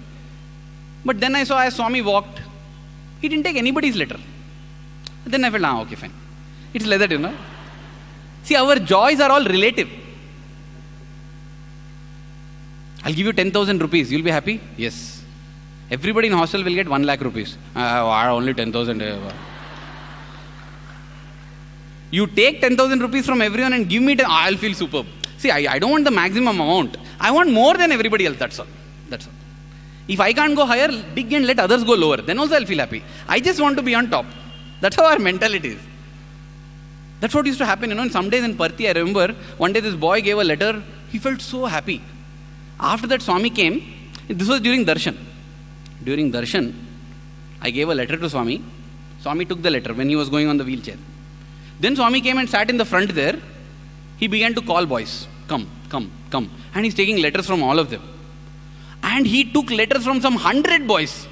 But then I saw as Swami walked, he didn't take anybody's letter. Then I felt, okay, fine. It's like that, See, our joys are all relative. I'll give you 10,000 rupees. You'll be happy? Yes. Everybody in hostel will get 1 lakh rupees. Only 10,000. You take 10,000 rupees from everyone and give me 10, I'll feel superb. See, I don't want the maximum amount. I want more than everybody else. That's all. That's all. If I can't go higher, dig and let others go lower. Then also I'll feel happy. I just want to be on top. That's how our mentality is. That's what used to happen. In some days in Parthi, I remember one day this boy gave a letter. He felt so happy. After that, Swami came. This was during darshan. During darshan, I gave a letter to Swami. Swami took the letter when he was going on the wheelchair. Then Swami came and sat in the front there. He began to call boys. Come, come, come. And he's taking letters from all of them. And he took letters from some 100 boys.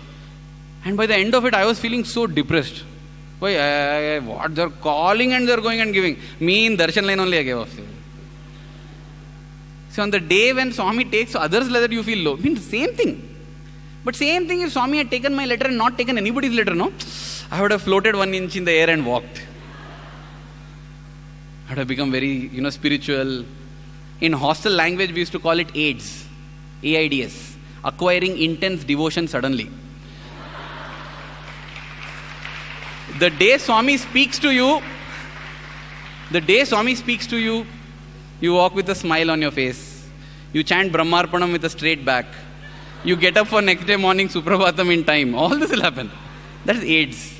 And by the end of it, I was feeling so depressed. Why, what? They're calling and they're going and giving. Me in darshan line only I gave off. So on the day when Swami takes others' letter, you feel low. Same thing. But same thing if Swami had taken my letter and not taken anybody's letter, no? I would have floated 1 inch in the air and walked. I would have become very, spiritual. In hostel language, we used to call it AIDS. AIDS. Acquiring intense devotion suddenly. The day Swami speaks to you, you walk with a smile on your face. You chant Brahmarpanam with a straight back. You get up for next day morning Suprabhatam in time. All this will happen. That is AIDS.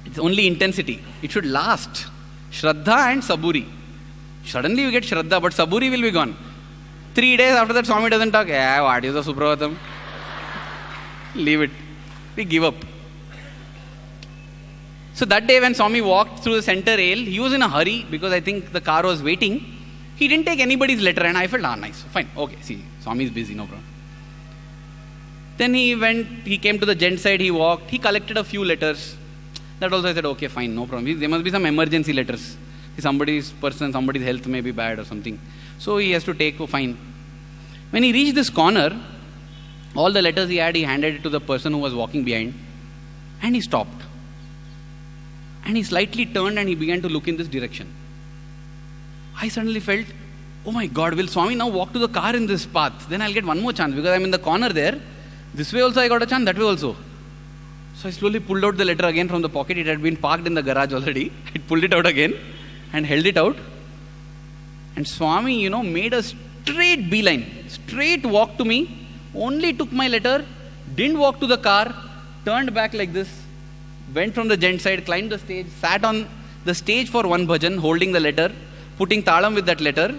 It's only intensity. It should last. Shraddha and Saburi. Suddenly you get Shraddha, but Saburi will be gone. 3 days after that, Swami doesn't talk. What is the Suprabhatam? Leave it. We give up. So that day when Swami walked through the center rail, he was in a hurry because I think the car was waiting. He didn't take anybody's letter and I felt, nice, fine, okay, see, Swami is busy, no problem. Then he came to the gent side, he walked, he collected a few letters. That also I said, okay, fine, no problem. There must be some emergency letters. Somebody's health may be bad or something. So he has to take, fine. When he reached this corner, all the letters he handed it to the person who was walking behind. And he stopped. And he slightly turned and he began to look in this direction. I suddenly felt, oh my God, will Swami now walk to the car in this path? Then I'll get one more chance because I'm in the corner there. This way also I got a chance, that way also. So I slowly pulled out the letter again from the pocket. It had been parked in the garage already. I pulled it out again and held it out. And Swami, made a straight beeline, straight walk to me, only took my letter, didn't walk to the car, turned back like this, went from the gent side, climbed the stage, sat on the stage for one bhajan, holding the letter, putting talam with that letter.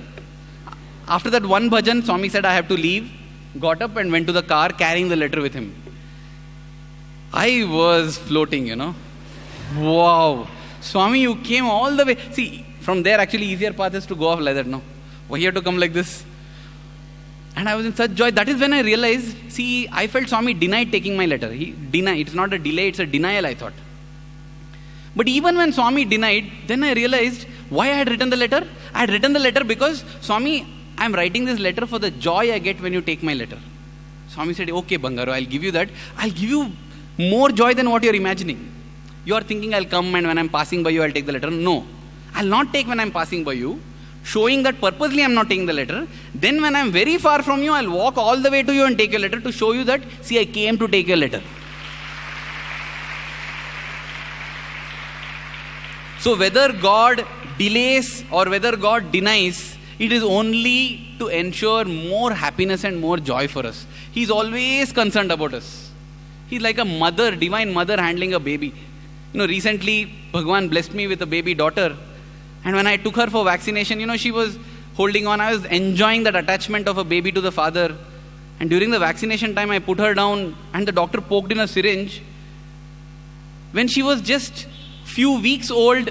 After that one bhajan, Swami said, I have to leave, got up and went to the car carrying the letter with him. I was floating, Wow. Swami, you came all the way. See, from there actually easier path is to go off like that, no? Why you have to come like this? And I was in such joy. That is when I realized, I felt Swami denied taking my letter. He denied. It's not a delay, it's a denial, I thought. But even when Swami denied, then I realized why I had written the letter. I had written the letter because, Swami, I'm writing this letter for the joy I get when you take my letter. Swami said, okay, Bangaru, I'll give you that. I'll give you more joy than what you're imagining. You're thinking I'll come and when I'm passing by you, I'll take the letter. No. I'll not take when I'm passing by you, showing that purposely I'm not taking the letter. Then when I'm very far from you, I'll walk all the way to you and take your letter to show you that, I came to take your letter. So whether God delays or whether God denies, it is only to ensure more happiness and more joy for us. He's always concerned about us. He's like a mother, divine mother handling a baby. Recently, Bhagwan blessed me with a baby daughter. And when I took her for vaccination, she was holding on. I was enjoying that attachment of a baby to the father. And during the vaccination time, I put her down and the doctor poked in a syringe. When she was just few weeks old,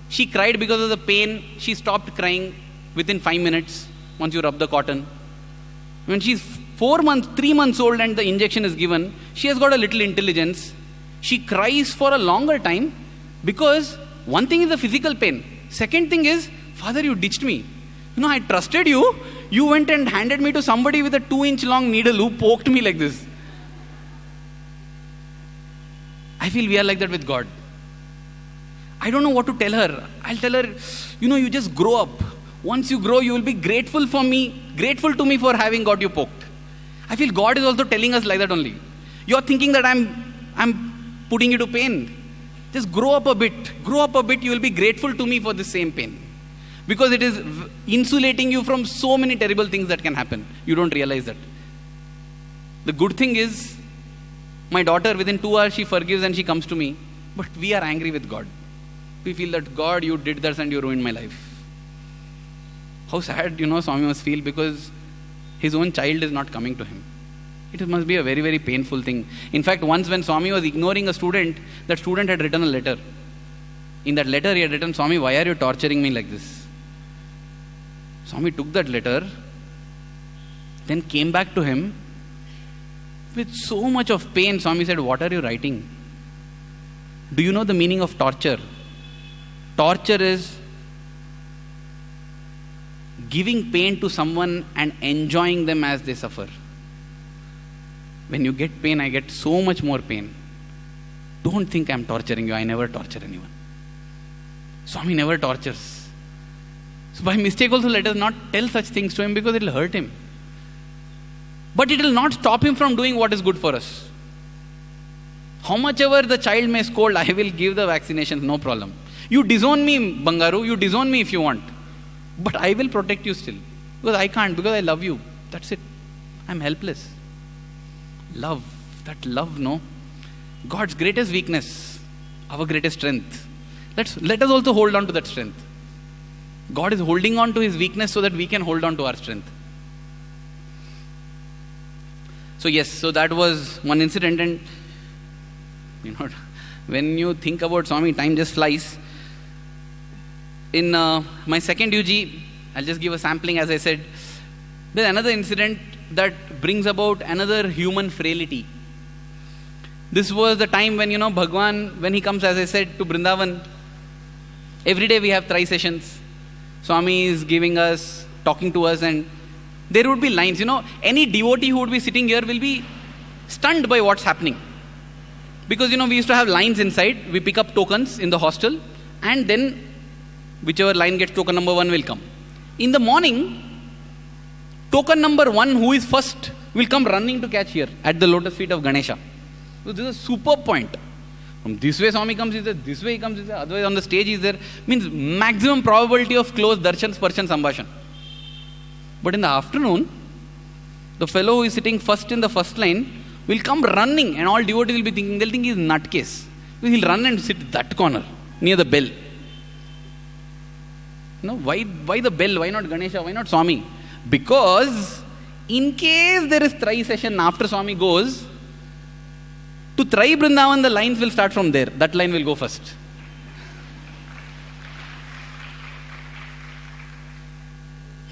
she cried because of the pain. She stopped crying within 5 minutes once you rub the cotton. When she's 3 months old and the injection is given, she has got a little intelligence. She cries for a longer time because one thing is the physical pain. Second thing is, Father, you ditched me. I trusted you. You went and handed me to somebody with a 2-inch long needle who poked me like this. I feel we are like that with God. I don't know what to tell her. I'll tell her, you just grow up. Once you grow, you will be grateful to me for having got you poked. I feel God is also telling us like that only. You're thinking that I'm putting you to pain. Just grow up a bit. You will be grateful to me for the same pain. Because it is insulating you from so many terrible things that can happen. You don't realize that. The good thing is, my daughter, within 2 hours, she forgives and she comes to me. But we are angry with God. We feel that, God, you did this and you ruined my life. How sad, Swami must feel because his own child is not coming to him. It must be a very, very painful thing. In fact, once when Swami was ignoring a student, that student had written a letter. In that letter, he had written, Swami, why are you torturing me like this? Swami took that letter, then came back to him with so much of pain. Swami said, what are you writing? Do you know the meaning of torture? Torture is giving pain to someone and enjoying them as they suffer. When you get pain, I get so much more pain. Don't think I'm torturing you. I never torture anyone. Swami never tortures. So by mistake also, let us not tell such things to him because it will hurt him. But it will not stop him from doing what is good for us. How much ever the child may scold, I will give the vaccinations, no problem. You disown me, Bangaru, you disown me if you want. But I will protect you still. Because I can't, because I love you. That's it. I'm helpless. Love, that love, no? God's greatest weakness, our greatest strength. Let us also hold on to that strength. God is holding on to his weakness so that we can hold on to our strength. So yes, so that was one incident and When you think about Swami, time just flies. In my second UG, I'll just give a sampling, as I said. There's another incident that brings about another human frailty. This was the time when, Bhagwan, when he comes, as I said, to Brindavan, every day we have tri sessions. Swami is giving us, talking to us, and there would be lines. Any devotee who would be sitting here will be stunned by what's happening. Because, we used to have lines inside. We pick up tokens in the hostel, and then whichever line gets token number 1 will come. In the morning, token number 1, who is first, will come running to catch here at the lotus feet of Ganesha. So this is a superb point. From this way Swami comes, is there. This way he comes, is there. Otherwise on the stage is there. Means maximum probability of close darshan, sparshan, sambhashan. But in the afternoon, the fellow who is sitting first in the first line will come running, and all devotees will be thinking, they'll think he's nutcase. So he'll run and sit that corner, near the bell. Why the bell? Why not Ganesha? Why not Swami? Because in case there is tri session after Swami goes, to Tri Brindavan, the lines will start from there. That line will go first.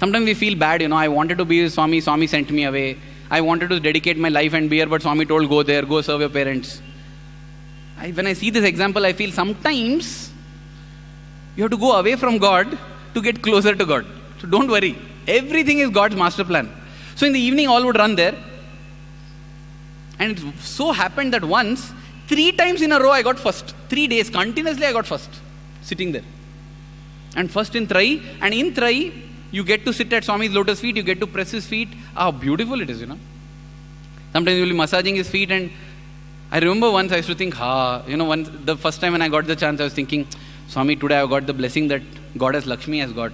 Sometimes we feel bad, I wanted to be with Swami, Swami sent me away. I wanted to dedicate my life and be here, but Swami told, go there, go serve your parents. When I see this example, I feel sometimes you have to go away from God to get closer to God. So don't worry. Everything is God's master plan. So in the evening, all would run there. And it so happened that once, 3 times in a row, I got first. 3 days continuously, I got first. Sitting there. And first in Trai. And in Trai, you get to sit at Swami's lotus feet. You get to press his feet. How beautiful it is, Sometimes you will be massaging his feet. And I remember once I used to think, once the first time when I got the chance, I was thinking, Swami, today I got the blessing that Goddess Lakshmi has got.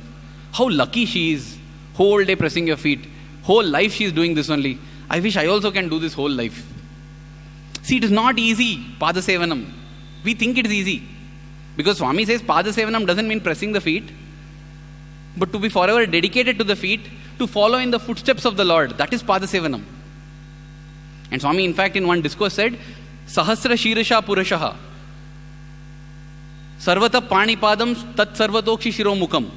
How lucky she is. Whole day pressing your feet. Whole life she is doing this only. I wish I also can do this whole life. See, it is not easy, Pada Sevanam. We think it is easy. Because Swami says Pada Sevanam doesn't mean pressing the feet, but to be forever dedicated to the feet, to follow in the footsteps of the Lord. That is Pada Sevanam. And Swami, in fact, in one discourse said, Sahasra Shirasha Purashaha Sarvata Panipadam Tat Sarvatokshi Shiromukam.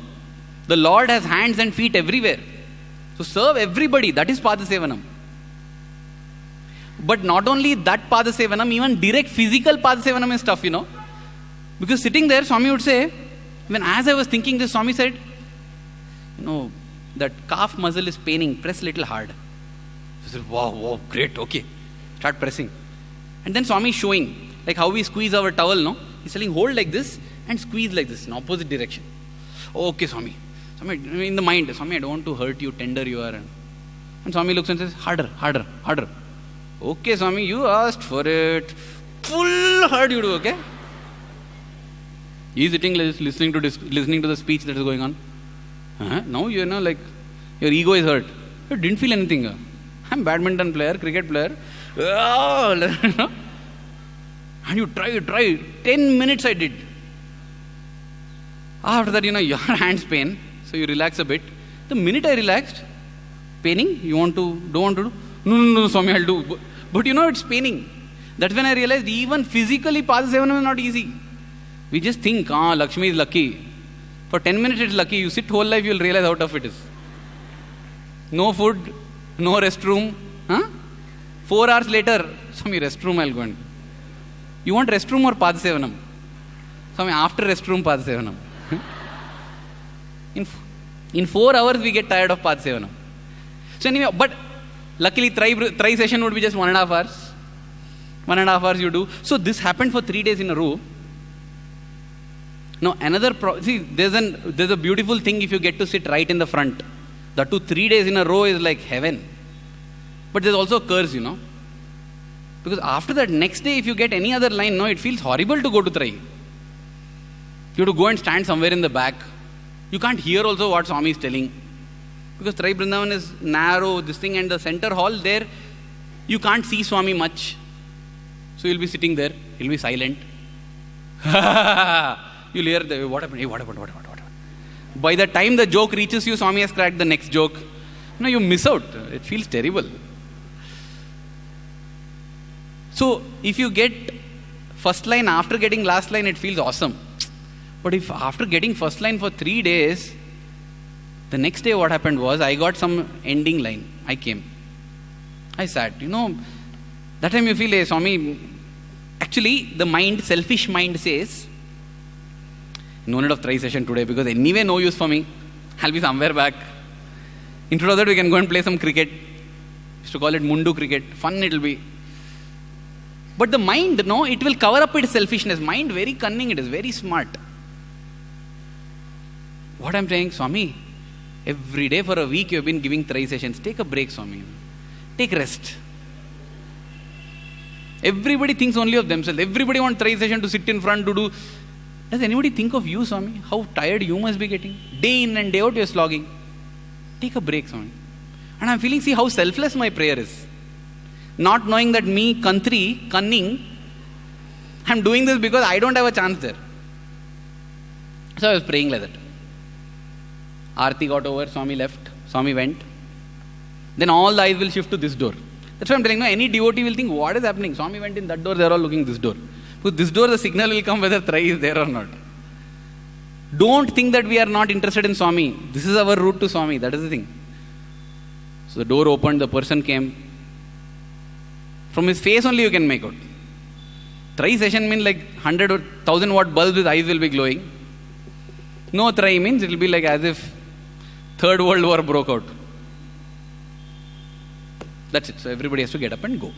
The Lord has hands and feet everywhere. So serve everybody. That is Pada Sevanam. But not only that Pada Sevanam, even direct physical Pada Sevanam is tough, Because sitting there, Swami would say, as I was thinking this, Swami said, that calf muscle is paining, press little hard. I said, wow, great, okay. Start pressing. And then Swami is showing, like how we squeeze our towel, He's telling, hold like this and squeeze like this, in opposite direction. Okay, Swami. Swami, in the mind, Swami, I don't want to hurt you, tender you are. And Swami looks and says, harder, harder, harder. Okay, Swami, you asked for it. Full hard you do, okay? He's sitting listening to the speech that is going on. Now like your ego is hurt. You didn't feel anything. I'm badminton player, cricket player. And you try. 10 minutes I did. After that, your hands pain. So you relax a bit. The minute I relaxed, paining, don't want to do? No, Swami, I'll do. But it's paining. That's when I realized even physically Pada Sevanam is not easy. We just think, Lakshmi is lucky. For 10 minutes it's lucky. You sit whole life, you'll realize how tough it is. No food, no restroom. 4 hours later, Swami, restroom I'll go in. You want restroom or Pada Sevanam? Swami, after restroom, Pada Sevanam. In 4 hours we get tired of Pada Sevanam. So anyway, but luckily Tri session would be just 1.5 hours. 1.5 hours you do. So this happened for 3 days in a row. Now there's a beautiful thing if you get to sit right in the front. That too 3 days in a row is like heaven. But there's also a curse, Because after that, next day if you get any other line, it feels horrible to go to Tri. You have to go and stand somewhere in the back. You can't hear also what Swami is telling. Because Tri Brindavan is narrow, this thing, and the center hall there, you can't see Swami much. So you'll be sitting there, he'll be silent. You'll hear, what happened? Hey, what happened? By the time the joke reaches you, Swami has cracked the next joke. You miss out. It feels terrible. So if you get first line, after getting last line, it feels awesome. But if after getting first line for 3 days, the next day what happened was, I got some ending line. I came. I sat. That time you feel, hey, Swami, actually the mind, selfish mind says, no need of try session today because anyway no use for me. I'll be somewhere back. Instead of that, we can go and play some cricket. Used to call it Mundu cricket. Fun it'll be. But the mind, no, it will cover up its selfishness. Mind very cunning, it is very smart. What I'm saying, Swami, every day for a week you have been giving try sessions. Take a break, Swami. Take rest. Everybody thinks only of themselves. Everybody wants try session to sit in front to do. Does anybody think of you, Swami? How tired you must be getting? Day in and day out you're slogging. Take a break, Swami. And I'm feeling, see how selfless my prayer is. Not knowing that me, cunning, I'm doing this because I don't have a chance there. So I was praying like that. Aarti got over, Swami left, Swami went. Then all the eyes will shift to this door. That's why I'm telling you, any devotee will think, what is happening? Swami went in that door, they're all looking this door. Because this door, the signal will come whether Trai is there or not. Don't think that we are not interested in Swami. This is our route to Swami. That is the thing. So the door opened, the person came. From his face only you can make out. Trai session means like 100 or 1000 watt bulbs with eyes will be glowing. No Trai means it will be like as if Third World War broke out. That's it. So everybody has to get up and go.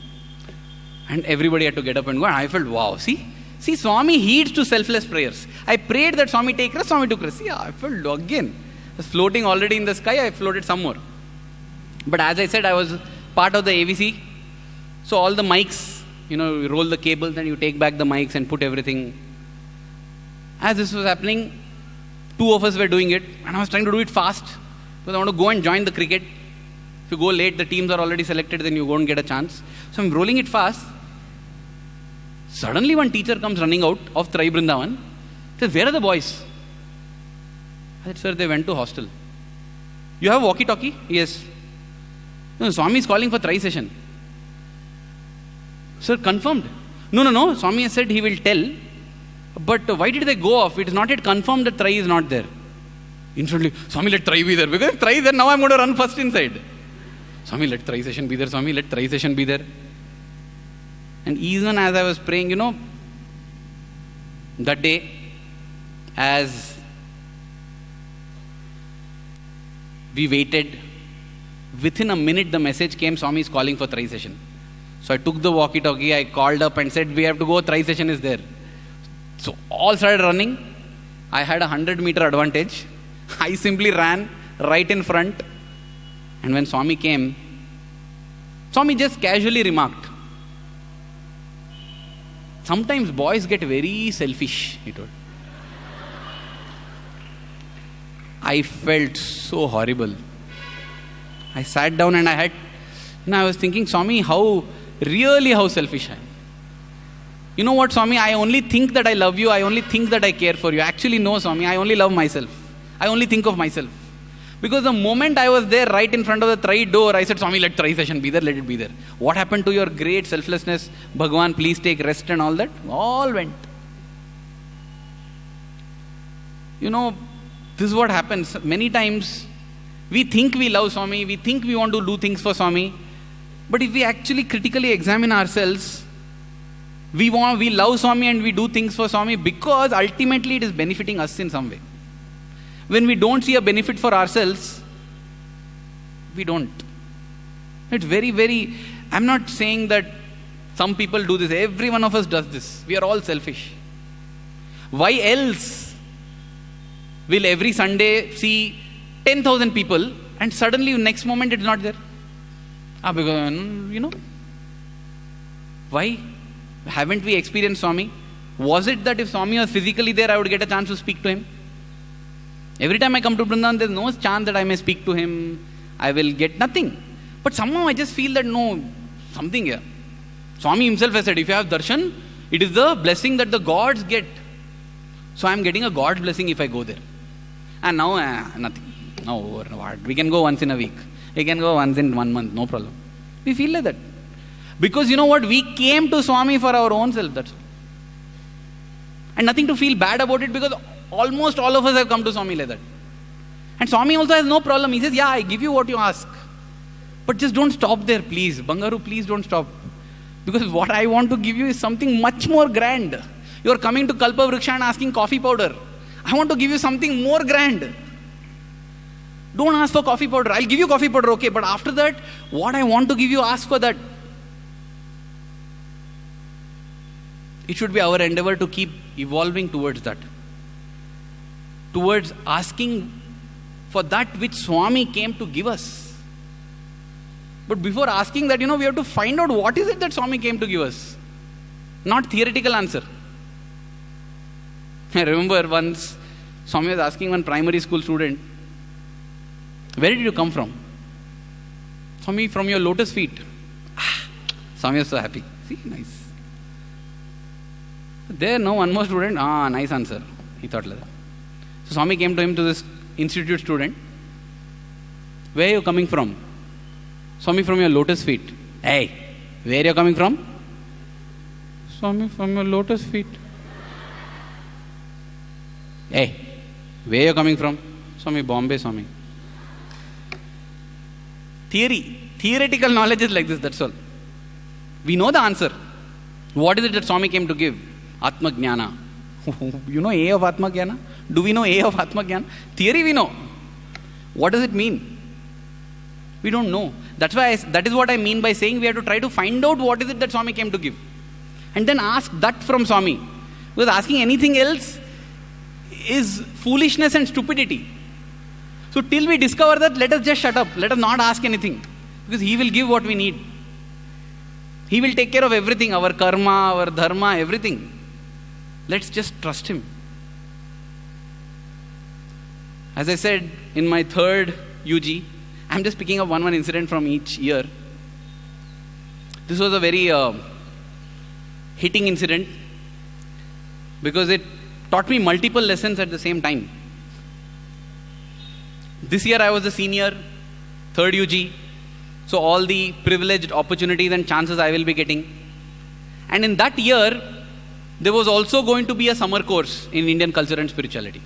And everybody had to get up and go. And I felt, wow, see, Swami heeds to selfless prayers. I prayed that Swami take rest, Swami took rest. See, I felt again. I was floating already in the sky, I floated some more. But as I said, I was part of the AVC. So all the mics, you roll the cables and you take back the mics and put everything. As this was happening, 2 of us were doing it. And I was trying to do it fast. Because I want to go and join the cricket. If you go late, the teams are already selected, then you won't get a chance. So I'm rolling it fast. Suddenly one teacher comes running out of Trai Brindavan. He says, where are the boys? I said, sir, they went to hostel. You have walkie-talkie? Yes. No, Swami is calling for Trai session. Sir, confirmed. No. Swami has said he will tell. But why did they go off? It is not yet confirmed that Trai is not there. Instantly, Swami, let Trai be there. Because if Trai is there, now I'm going to run first inside. Swami, let Trai session be there. Swami, let Trai session be there. And even as I was praying, that day, as we waited, within a minute the message came, Swami is calling for Trai session. So I took the walkie-talkie, I called up and said, we have to go, Trai session is there. So all started running. I had a 100-meter advantage. I simply ran right in front. And when Swami came, Swami just casually remarked, sometimes boys get very selfish, he told. I felt so horrible. I sat down and I was thinking, Swami, how selfish I am. You know what, Swami, I only think that I love you, I only think that I care for you. Actually, no, Swami, I only love myself. I only think of myself. Because the moment I was there right in front of the Trai door, I said, Swami, let Trai session be there, let it be there. What happened to your great selflessness? Bhagwan, please take rest and all that. All went. This is what happens. Many times, we think we love Swami, we think we want to do things for Swami. But if we actually critically examine ourselves, we love Swami and we do things for Swami because ultimately it is benefiting us in some way. When we don't see a benefit for ourselves, we don't. It's very, very, I'm not saying that some people do this. Every one of us does this. We are all selfish. Why else will every Sunday see 10,000 people and suddenly next moment it's not there? Because, why? Haven't we experienced Swami? Was it that if Swami was physically there, I would get a chance to speak to him? Every time I come to Brindavan, there's no chance that I may speak to him. I will get nothing. But somehow I just feel that something here. Swami himself has said, if you have darshan, it is the blessing that the gods get. So I am getting a God's blessing if I go there. And now, nothing. No, what? We can go once in a week. We can go once in 1 month, no problem. We feel like that. Because you know what? We came to Swami for our own self. That's all. And nothing to feel bad about it, because almost all of us have come to Swami like that. And Swami also has no problem. He says, yeah, I give you what you ask. But just don't stop there, please. Bangaru, please don't stop. Because what I want to give you is something much more grand. You are coming to Kalpa Vriksha and asking coffee powder. I want to give you something more grand. Don't ask for coffee powder. I'll give you coffee powder, okay. But after that, what I want to give you, ask for that. It should be our endeavor to keep evolving towards that. Towards asking for that which Swami came to give us. But before asking that, we have to find out what is it that Swami came to give us. Not theoretical answer. I remember once Swami was asking one primary school student, where did you come from? Swami, from your lotus feet. Swami was so happy. See, nice. There, no, one more student. Nice answer. He thought like that. So Swami came to him, to this institute student. Where are you coming from? Swami, from your lotus feet. Hey, where are you coming from? Swami, from your lotus feet. Hey, where are you coming from? Swami, Bombay, Swami. Theoretical knowledge is like this, that's all. We know the answer. What is it that Swami came to give? Atma Jnana. You know A of Atma Jnana? Do we know A of Atma Jnana? Theory we know. What does it mean? We don't know. That's why that is what I mean by saying we have to try to find out what is it that Swami came to give. And then ask that from Swami. Because asking anything else is foolishness and stupidity. So till we discover that, let us just shut up. Let us not ask anything. Because He will give what we need. He will take care of everything. Our karma, our dharma, everything. Let's just trust Him. As I said, in my third UG, I'm just picking up one incident from each year. This was a very hitting incident because it taught me multiple lessons at the same time. This year I was a senior, third UG, so all the privileged opportunities and chances I will be getting. And in that year, there was also going to be a summer course in Indian culture and spirituality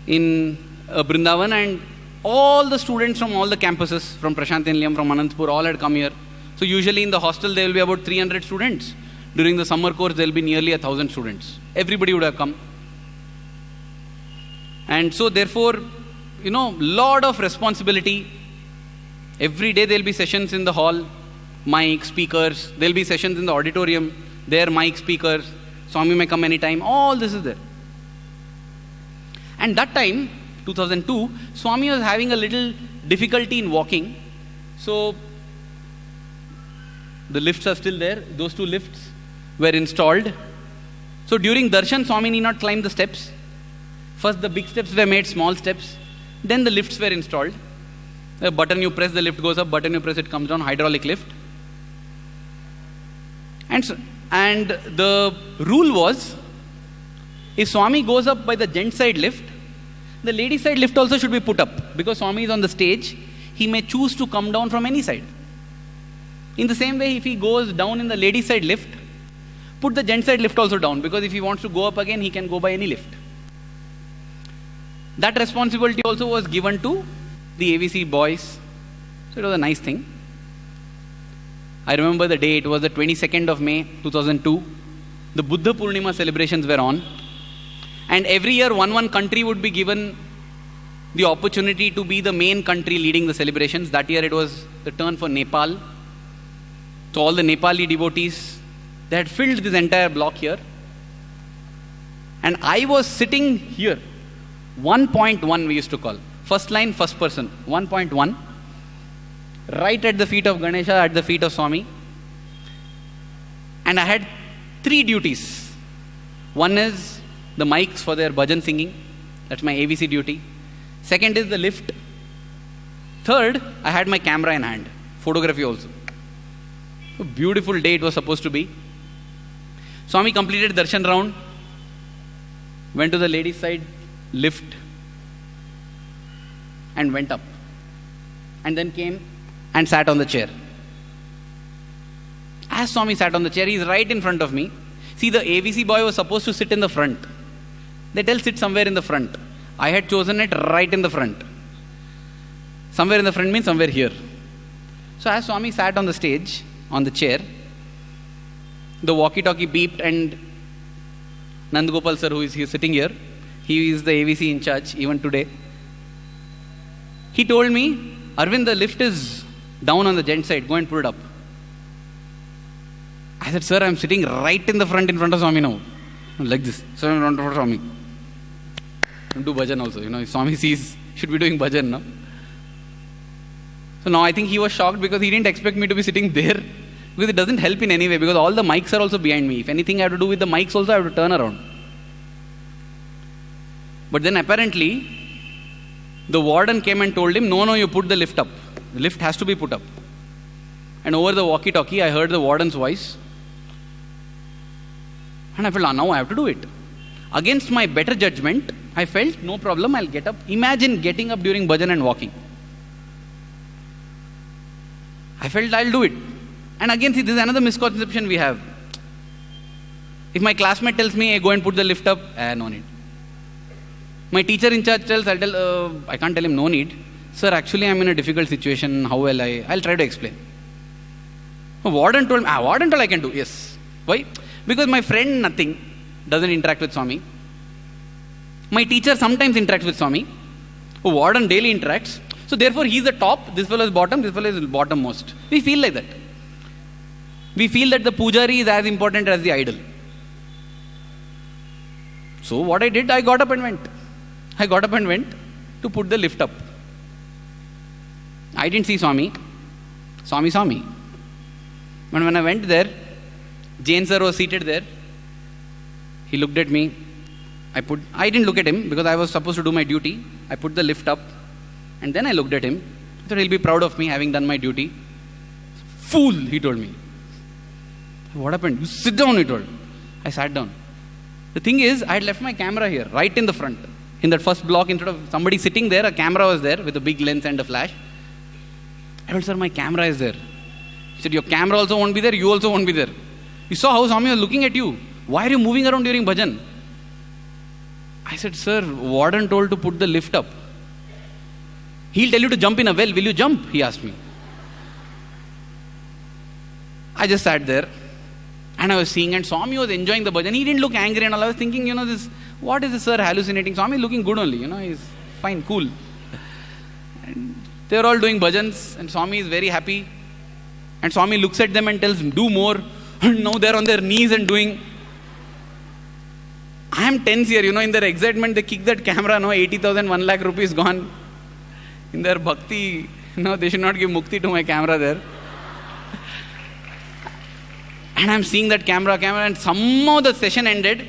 in Brindavan, and all the students from all the campuses, from Prashant Nilayam, from Anantapur, all had come here. So usually in the hostel there will be about 300 students. During the summer course there will be nearly 1,000 students. Everybody would have come. And so therefore, lot of responsibility. Every day there will be sessions in the hall, mic, speakers. There will be sessions in the auditorium, there mic, speakers. Swami may come anytime. All this is there. And that time, 2002, Swami was having a little difficulty in walking. So, the lifts are still there. Those 2 lifts were installed. So, during darshan, Swami need not climb the steps. First, the big steps were made small steps. Then the lifts were installed. A button you press, the lift goes up. Button you press, it comes down. Hydraulic lift. And the rule was, if Swami goes up by the gent side lift, the lady side lift also should be put up. Because Swami is on the stage, he may choose to come down from any side. In the same way, if he goes down in the lady side lift, put the gent side lift also down. Because if he wants to go up again, he can go by any lift. That responsibility also was given to the AVC boys. So it was a nice thing. I remember the day, it was the 22nd of May 2002. The Buddha Purnima celebrations were on. And every year, one country would be given the opportunity to be the main country leading the celebrations. That year, it was the turn for Nepal. So all the Nepali devotees, they had filled this entire block here. And I was sitting here. 1.1 we used to call. First line, first person. 1.1. Right at the feet of Ganesha, at the feet of Swami. And I had 3 duties. One is the mics for their bhajan singing. That's my AVC duty. Second is the lift. Third, I had my camera in hand. Photography also. A beautiful day it was supposed to be. Swami completed darshan round. Went to the ladies' side lift. And went up. And then came and sat on the chair. As Swami sat on the chair, he is right in front of me. See, the AVC boy was supposed to sit in the front. They tell sit somewhere in the front. I had chosen it right in the front. Somewhere in the front means somewhere here. So as Swami sat on the stage, on the chair, the walkie-talkie beeped, and Nandagopal sir, who is here sitting here, he is the AVC in charge even today. He told me, Aravind, the lift is down on the gent side, go and put it up. I said, sir, I'm sitting right in front of Swami now. Like this. So I'm in front of Swami. Do bhajan also. If Swami sees, should be doing bhajan, no? So now I think he was shocked because he didn't expect me to be sitting there. Because it doesn't help in any way, because all the mics are also behind me. If anything I have to do with the mics also, I have to turn around. But then apparently, the warden came and told him, no, you put the lift up. The lift has to be put up. And over the walkie-talkie, I heard the warden's voice. And I felt, now I have to do it. Against my better judgment, I felt, no problem, I'll get up. Imagine getting up during bhajan and walking. I felt I'll do it. And again, see, this is another misconception we have. If my classmate tells me, hey, go and put the lift up, no need. My teacher in charge tells, I can't tell him no need. Sir, actually I'm in a difficult situation. How will I'll try to explain. Warden told me, warden told I can do. Yes. Why? Because my friend doesn't interact with Swami. My teacher sometimes interacts with Swami. Warden daily interacts. So therefore he is the top, this fellow is bottom, this fellow is bottommost. We feel like that. We feel that the pujari is as important as the idol. So what I did, I got up and went. To put the lift up. I didn't see Swami. Swami saw me. But when I went there, Jain sir was seated there. He looked at me. I didn't look at him because I was supposed to do my duty. I put the lift up and then I looked at him. I thought he'll be proud of me having done my duty. Fool, he told me. What happened? You sit down, he told. I sat down. The thing is, I had left my camera here, right in the front. In that first block, instead of somebody sitting there, a camera was there with a big lens and a flash. I told, sir, my camera is there. He said, your camera also won't be there, you also won't be there. You saw how Swami was looking at you. Why are you moving around during bhajan? I said, sir, warden told to put the lift up. He'll tell you to jump in a well. Will you jump? He asked me. I just sat there and I was seeing, and Swami was enjoying the bhajan. He didn't look angry and all. I was thinking, what is this sir hallucinating? Swami is looking good only, he's fine, cool. And they're all doing bhajans and Swami is very happy. And Swami looks at them and tells them, do more. And now they're on their knees and doing. I am tense here, in their excitement, they kick that camera, 80,000, 1 lakh rupees gone. In their bhakti, they should not give mukti to my camera there. And I'm seeing that camera, and somehow the session ended.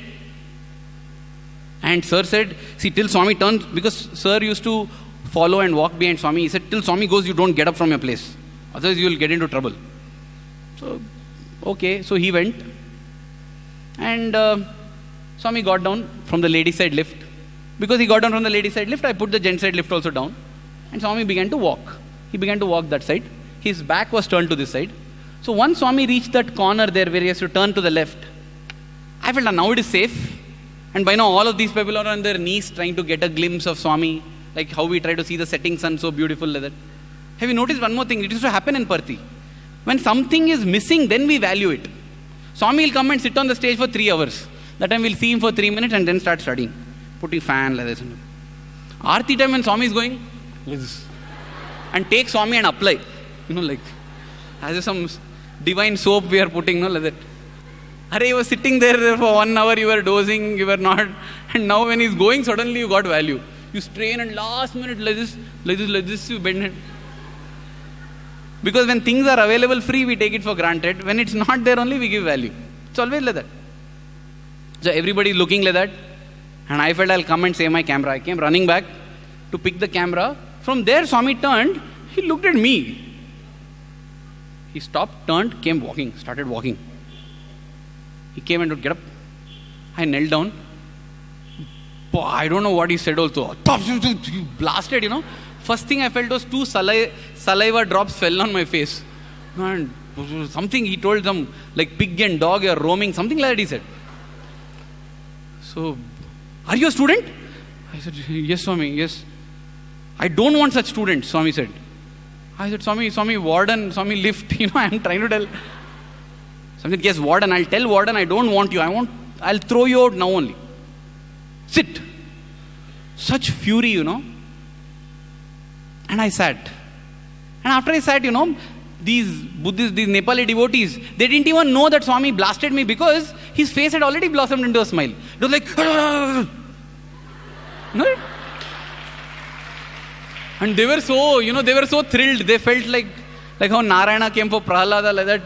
And sir said, see, till Swami turns, because sir used to follow and walk behind Swami. He said, till Swami goes, you don't get up from your place. Otherwise you will get into trouble. So, okay, so he went. And Swami got down from the lady side lift. Because he got down from the lady side lift, I put the gent side lift also down. And Swami began to walk. He began to walk that side. His back was turned to this side. So once Swami reached that corner there where he has to turn to the left, I felt now it is safe. And by now all of these people are on their knees trying to get a glimpse of Swami, like how we try to see the setting sun so beautiful like that. Have you noticed one more thing? It used to happen in Parthi. When something is missing, then we value it. Swami will come and sit on the stage for 3 hours. That time we'll see him for 3 minutes and then start studying. Putting fan like this. Aarti time when Swami is going, like this. And take Swami and apply. Like, as if some divine soap we are putting, like that. Arey, you were sitting there for 1 hour, you were dozing, you were not. And now when he's going, suddenly you got value. You strain and last minute like this, you bend it. Because when things are available free, we take it for granted. When it's not there only, we give value. It's always like that. So everybody is looking like that. And I felt I'll come and save my camera. I came running back to pick the camera. From there, Swami turned. He looked at me. He stopped, turned, came walking, started walking. He came and would get up. I knelt down. I don't know what he said also. He blasted, First thing I felt was 2 saliva drops fell on my face. And something he told them, like pig and dog, you're roaming, something like that he said. So, are you a student? I said, yes, Swami, yes. I don't want such students, Swami said. I said, Swami, warden, Swami, lift, I am trying to tell. Swami said, yes, warden, I'll tell warden I don't want you. I'll throw you out now only. Sit. Such fury, And I sat. And after I sat, these Buddhists, these Nepali devotees, they didn't even know that Swami blasted me because his face had already blossomed into a smile. It was like, no? And they were so thrilled. They felt like how Narayana came for Prahlada, like that.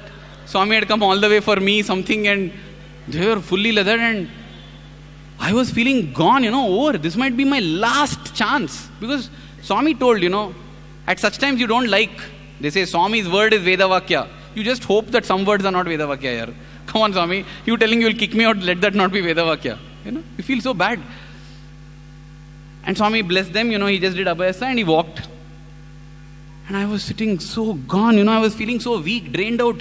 Swami had come all the way for me, something, and they were fully like that. And I was feeling gone, over. This might be my last chance. Because Swami told, at such times you don't like. They say Swami's word is Vedavakya. You just hope that some words are not Vedavakya here. Come on, Swami. You telling you will kick me out, let that not be Vedavakya. You feel so bad. And Swami blessed them, he just did Abhyasa and he walked. And I was sitting so gone, I was feeling so weak, drained out.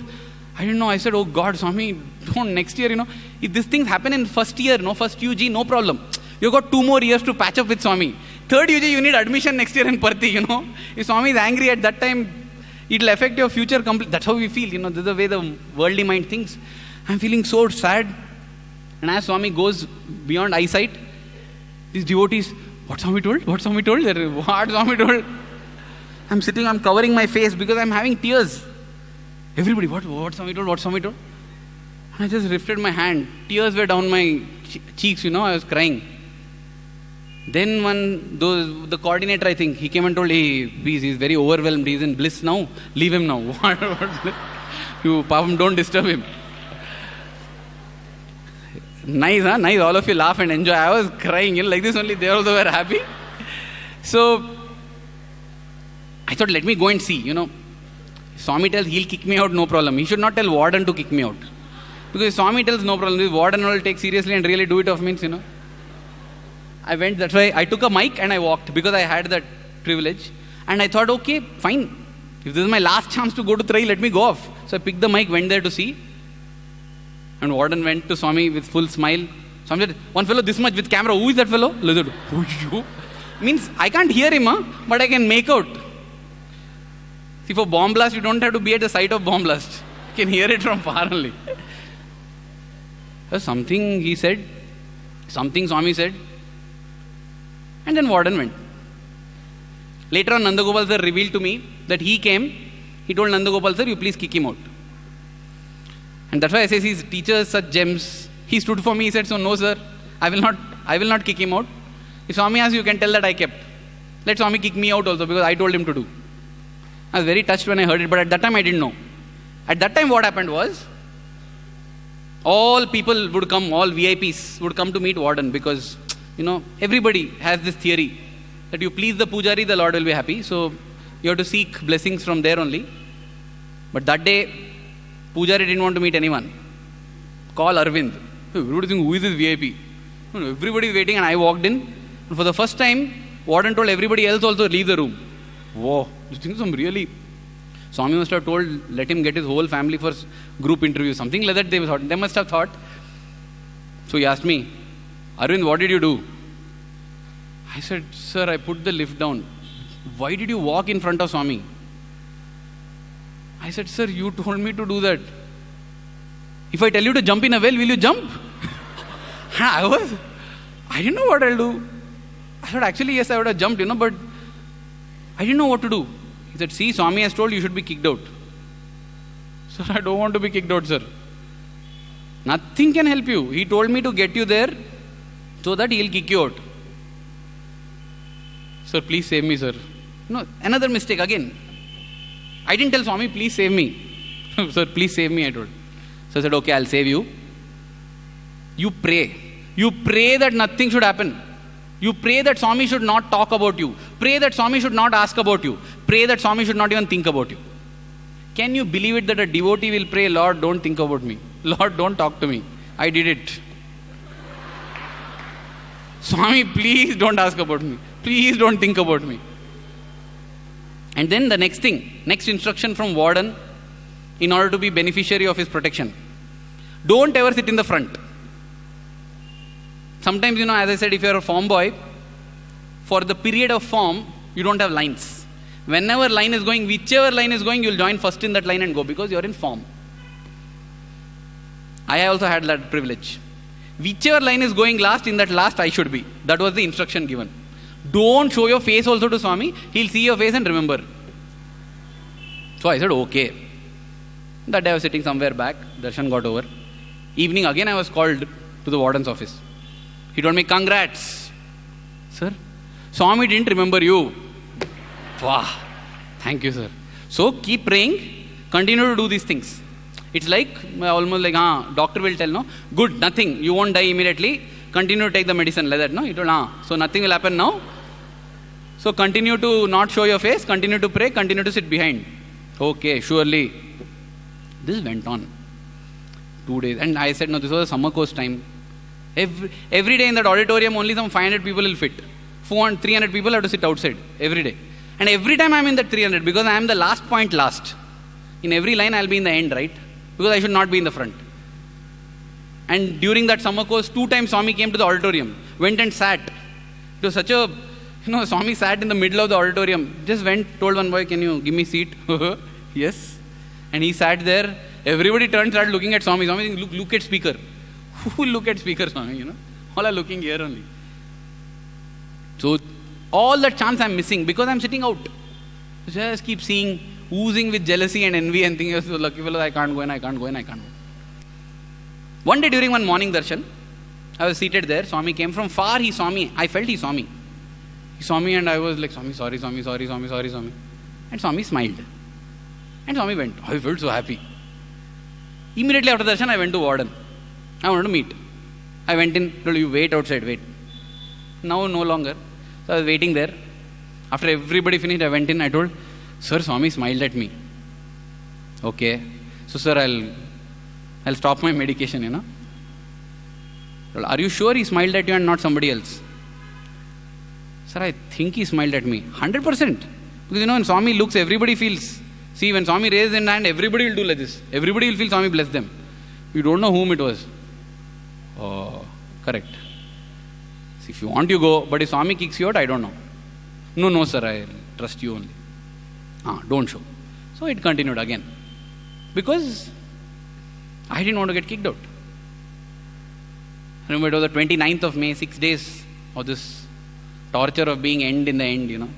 I didn't know. I said, oh God, Swami, don't next year, if these things happen in first year, first UG, no problem. You've got 2 more years to patch up with Swami. Third UG, you need admission next year in Parthi, If Swami is angry at that time, it will affect your future completely. That's how we feel, this is the way the worldly mind thinks. I'm feeling so sad. And as Swami goes beyond eyesight, these devotees, what Swami told? What Swami told? What Swami told? I'm sitting, I'm covering my face because I'm having tears. Everybody, what Swami told? What Swami told? And I just lifted my hand. Tears were down my cheeks, I was crying. Then the coordinator, I think, he came and told, hey, please, he's very overwhelmed. He's in bliss now. Leave him now. You, Papam, don't disturb him. Nice, huh? Nice. All of you laugh and enjoy. I was crying, like this only. They also were happy. So, I thought, let me go and see, If Swami tells he'll kick me out, no problem. He should not tell warden to kick me out. Because if Swami tells no problem, the warden will take seriously and really do it off means, I went, that's why I took a mic and I walked because I had that privilege. And I thought, okay, fine. If this is my last chance to go to Trai, let me go off. So I picked the mic, went there to see. And warden went to Swami with full smile. Swami said, one fellow this much with camera. Who is that fellow? Who is you? Means I can't hear him, but I can make out. See, for bomb blast, you don't have to be at the site of bomb blast. You can hear it from far only. Something he said, something Swami said. And then warden went. Later on, Nandagopal sir revealed to me that he came. He told Nandagopal sir, you please kick him out. And that's why I say he teaches such gems. He stood for me. He said, so no sir, I will not kick him out. If Swami asks, you can tell that I kept. Let Swami kick me out also because I told him to do. I was very touched when I heard it, but at that time I didn't know. At that time what happened was, all people would come, all VIPs would come to meet warden because, everybody has this theory that you please the pujari, the Lord will be happy. So you have to seek blessings from there only. But that day, pujari didn't want to meet anyone. Call Aravind. Everybody thinking, who is this VIP? Everybody is waiting and I walked in. And for the first time, warden told everybody else also leave the room. Whoa, this thing is some really... Swami must have told, let him get his whole family for group interview. Something like that they must have thought. So he asked me, Aravind, what did you do? I said, sir, I put the lift down. Why did you walk in front of Swami? I said, sir, you told me to do that. If I tell you to jump in a well, will you jump? I didn't know what I'll do. I said, actually, yes, I would have jumped, but I didn't know what to do. He said, see, Swami has told you should be kicked out. Sir, I don't want to be kicked out, sir. Nothing can help you. He told me to get you there so that he'll kick you out. Sir, please save me, sir. No, another mistake again. I didn't tell Swami, please save me. Sir, please save me, I told. So I said, okay, I'll save you. You pray. You pray that nothing should happen. You pray that Swami should not talk about you. Pray that Swami should not ask about you. Pray that Swami should not even think about you. Can you believe it that a devotee will pray, Lord, don't think about me. Lord, don't talk to me. I did it. Swami, please don't ask about me. Please don't think about me. And then the next thing, next instruction from warden, in order to be beneficiary of his protection. Don't ever sit in the front. Sometimes, as I said, if you're a form boy, for the period of form, you don't have lines. Whenever line is going, whichever line is going, you'll join first in that line and go because you're in form. I also had that privilege. Whichever line is going last, in that last I should be. That was the instruction given. Don't show your face also to Swami. He'll see your face and remember. So I said, okay. That day I was sitting somewhere back. Darshan got over. Evening again I was called to the warden's office. He told me, congrats. Sir, Swami didn't remember you. Wow. Thank you, sir. So keep praying. Continue to do these things. It's like, almost like, doctor will tell, no? Good, nothing. You won't die immediately. Continue to take the medicine like that, no? He told, so nothing will happen now. So continue to not show your face. Continue to pray. Continue to sit behind. Okay, surely. This went on 2 days. And I said, no, this was a summer course time. Every day in that auditorium, only some 500 people will fit. 400, 300 people have to sit outside every day. And every time I'm in that 300 because I am the last point last. In every line, I'll be in the end, right? Because I should not be in the front. And during that summer course, 2 times Swami came to the auditorium, went and sat. It was such a, Swami sat in the middle of the auditorium. Just went, told one boy, can you give me seat? Yes. And he sat there. Everybody turned, started looking at Swami. Swami, look at speaker. Who will look at speaker, Swami, All are looking here only. So, all that chance I'm missing because I'm sitting out. Just keep seeing, oozing with jealousy and envy and thinking, so lucky fellow, I can't go and I can't go and I can't go. One day during one morning darshan, I was seated there. Swami came from far. He saw me. I felt he saw me. He saw me and I was like, Swami, sorry, Swami, sorry, Swami, sorry, Swami. And Swami smiled. And Swami went. I felt so happy. Immediately after darshan, I went to warden. I wanted to meet. I went in. Told you wait outside, wait. Now no longer. So I was waiting there. After everybody finished, I went in. I told, sir, Swami smiled at me. Okay. So sir, I'll stop my medication, Told, are you sure he smiled at you and not somebody else? Sir, I think he smiled at me. 100%. Because when Swami looks, everybody feels. See, when Swami raises his hand, everybody will do like this. Everybody will feel Swami bless them. You don't know whom it was. Oh, correct. See, if you want, you go. But if Swami kicks you out, I don't know. No, sir, I trust you only. Don't show. So it continued again. Because I didn't want to get kicked out. I remember it was the 29th of May, 6 days of this torture of being end in the end,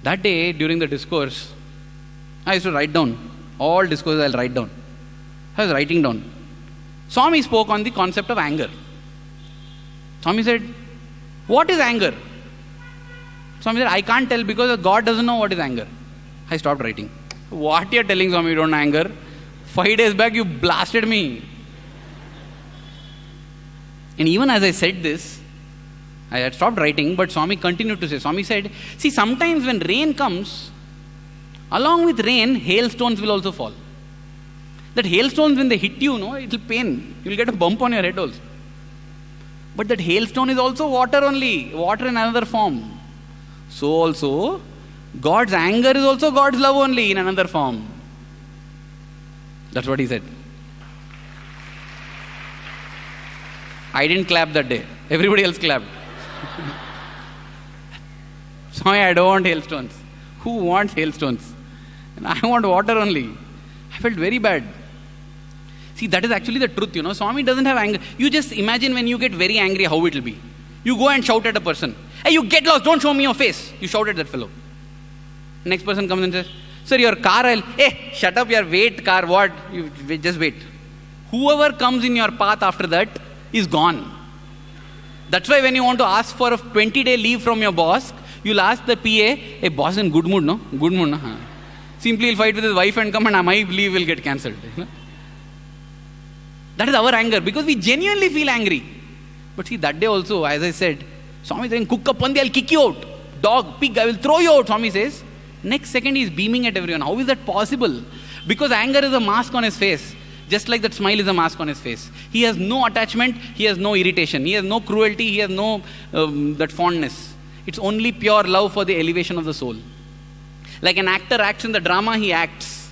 That day, during the discourse, I used to write down. All discourses I'll write down. I was writing down. Swami spoke on the concept of anger. Swami said, what is anger? Swami said, I can't tell because God doesn't know what is anger. I stopped writing. What you're telling, Swami, you don't know anger? 5 days back, you blasted me. And even as I said this, I had stopped writing, but Swami continued to say. Swami said, see, sometimes when rain comes, along with rain, hailstones will also fall. That hailstones, when they hit you, it will pain. You will get a bump on your head also. But that hailstone is also water only, water in another form. So also, God's anger is also God's love only in another form. That's what he said. I didn't clap that day. Everybody else clapped. Sorry, I don't want hailstones. Who wants hailstones? And I want water only. I felt very bad. See, that is actually the truth, Swami doesn't have anger. You just imagine when you get very angry, how it will be. You go and shout at a person. Hey, you get lost, don't show me your face. You shout at that fellow. Next person comes and says, sir, your car, hey, shut up, your wait car, what? You just wait. Whoever comes in your path after that is gone. That's why when you want to ask for a 20-day leave from your boss, you'll ask the PA, hey, boss in good mood, no? Good mood, no? Simply he'll fight with his wife and come and my leave will get cancelled. That is our anger because we genuinely feel angry. But see, that day also, as I said, Swami saying, Kukka Pandi, I'll kick you out. Dog, pig, I will throw you out, Swami says. Next second, he is beaming at everyone. How is that possible? Because anger is a mask on his face. Just like that smile is a mask on his face. He has no attachment, he has no irritation, he has no cruelty, he has no that fondness. It's only pure love for the elevation of the soul. Like an actor acts in the drama, he acts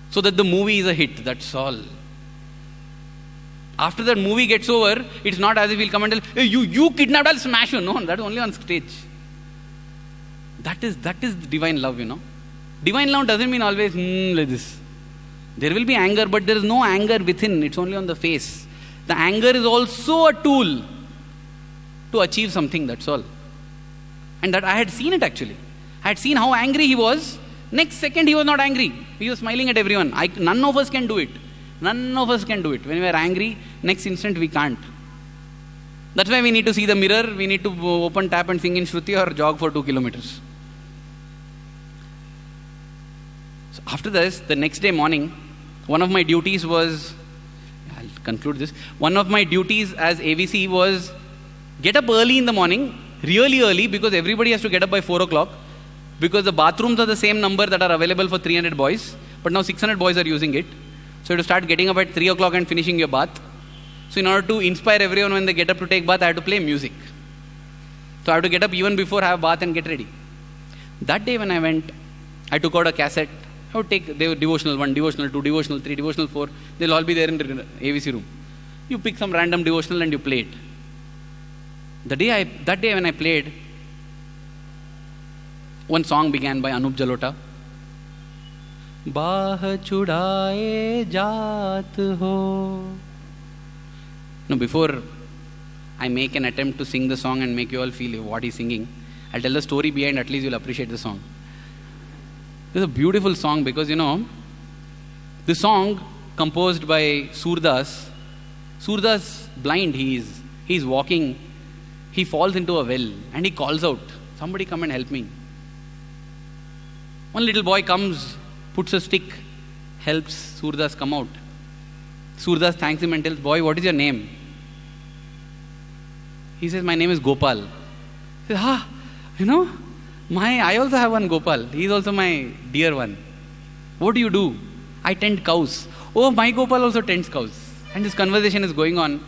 so that the movie is a hit. That's all. After that movie gets over, it's not as if he'll come and tell, hey, you kidnapped, I'll smash you. No, that's only on stage. That is divine love, Divine love doesn't mean always like this. There will be anger, but there is no anger within. It's only on the face. The anger is also a tool to achieve something, that's all. And that I had seen it actually. I had seen how angry he was. Next second he was not angry. He was smiling at everyone. None of us can do it. None of us can do it. When we are angry, next instant we can't. That's why we need to see the mirror. We need to open tap and sing in Shruti or jog for 2 kilometers. So after this, the next day morning, one of my duties was, I'll conclude this. One of my duties as AVC was get up early in the morning, really early, because everybody has to get up by 4 o'clock. Because the bathrooms are the same number that are available for 300 boys. But now 600 boys are using it. So you have to start getting up at 3 o'clock and finishing your bath. So in order to inspire everyone when they get up to take bath, I have to play music. So I have to get up even before I have bath and get ready. That day when I went, I took out a cassette. I would take devotional 1, devotional 2, devotional 3, devotional 4. They'll all be there in the AVC room. You pick some random devotional and you play it. That day when I played, one song began by Anup Jalota. Baah chudaye jaat ho. Now before I make an attempt to sing the song and make you all feel what he's singing, I'll tell the story behind, at least you'll appreciate the song. It's a beautiful song because, the song composed by Surdas. Surdas blind, he's walking, he falls into a well and he calls out, somebody come and help me. One little boy comes, puts a stick, helps Surdas come out. Surdas thanks him and tells, boy, what is your name? He says, my name is Gopal. He says, I also have one Gopal. He is also my dear one. What do? I tend cows. Oh, my Gopal also tends cows. And this conversation is going on.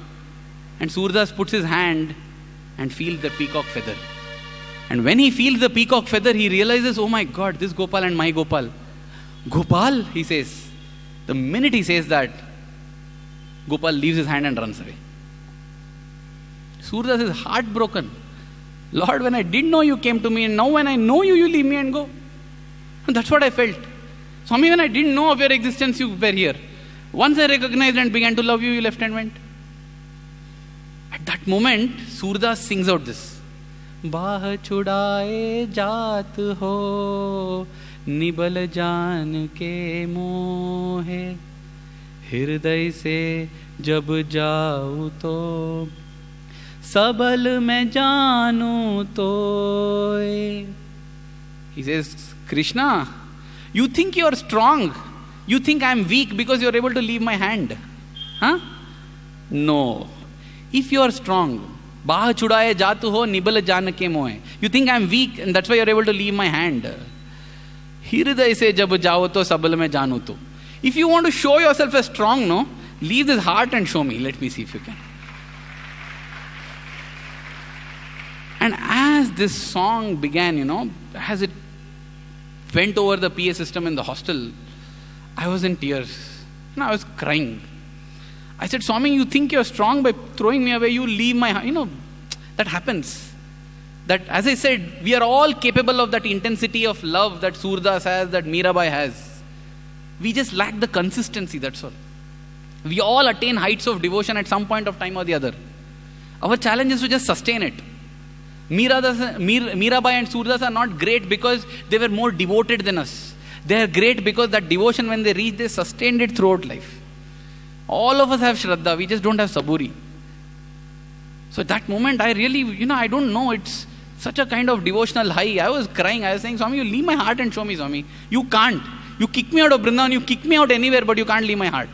And Surdas puts his hand and feels the peacock feather. And when he feels the peacock feather, he realizes, oh my God, this Gopal and my Gopal. Gopal, he says. The minute he says that, Gopal leaves his hand and runs away. Surdas is heartbroken. Lord, when I didn't know you came to me, and now when I know you, you leave me and go. And that's what I felt. Swami, when I didn't know of your existence, you were here. Once I recognized and began to love you, you left and went. At that moment, Surdas sings out this. Baah chudaye jaat ho, nibal jaan ke mohe, hirday se jab jaau to, sabal mein jaanu toy. He says, Krishna, you think you are strong. You think I am weak because you are able to leave my hand. Huh? No. If you are strong, Baah chudaye jaatu ho, nibal jaan ke mohe. You think I am weak and that's why you are able to leave my hand. Hirday se jab jao to sabal mein jaanu to. If you want to show yourself as strong, no, leave this heart and show me. Let me see if you can. And as this song began, as it went over the PA system in the hostel, I was in tears. I was crying. I said, Swami, you think you're strong by throwing me away, you leave my heart. That happens. That, as I said, we are all capable of that intensity of love that Surdas has, that Mirabai has. We just lack the consistency, that's all. We all attain heights of devotion at some point of time or the other. Our challenge is to just sustain it. Mirabai and Surdas are not great because they were more devoted than us. They are great because that devotion, when they reached, they sustained it throughout life. All of us have Shraddha, we just don't have Saburi. So at that moment, I really, I don't know, it's such a kind of devotional high. I was crying, I was saying, Swami, you leave my heart and show me, Swami. You can't. You kick me out of Brindavan, you kick me out anywhere, but you can't leave my heart.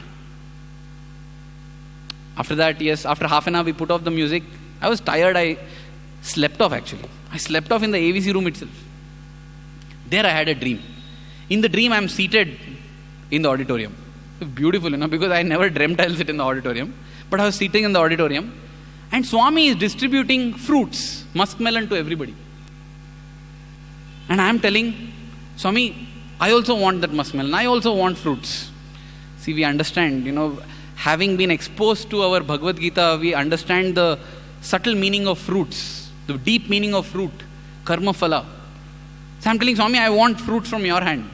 After that, yes, after half an hour, we put off the music. I was tired, I slept off actually. I slept off in the AVC room itself. There I had a dream. In the dream, I am seated in the auditorium. Beautiful, because I never dreamt I'll sit in the auditorium. But I was sitting in the auditorium and Swami is distributing fruits, muskmelon to everybody. And I am telling, Swami, I also want that muskmelon. I also want fruits. See, we understand, having been exposed to our Bhagavad Gita, we understand the subtle meaning of fruits, the deep meaning of fruit, karma phala. So I'm telling Swami, I want fruits from your hand.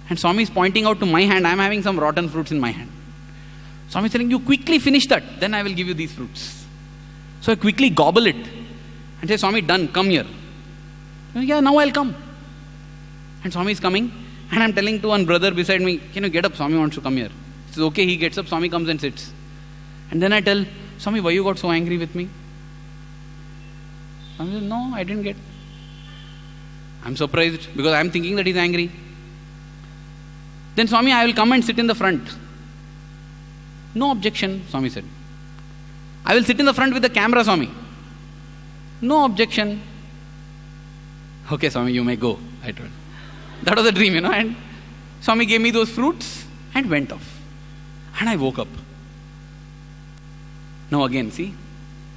And Swami is pointing out to my hand, I'm having some rotten fruits in my hand. Swami is telling, you quickly finish that, then I will give you these fruits. So I quickly gobble it and say, Swami, done, come here. Yeah, now I'll come. And Swami is coming, and I'm telling to one brother beside me, can you get up? Swami wants to come here. He says, okay, he gets up, Swami comes and sits. And then I tell, Swami, why you got so angry with me? Swami says, no, I didn't get. I'm surprised because I'm thinking that he's angry. Then Swami, I will come and sit in the front. No objection, Swami said. I will sit in the front with the camera, Swami. No objection. Okay, Swami, you may go, I told. That was a dream, and Swami gave me those fruits and went off. And I woke up. Now again, see,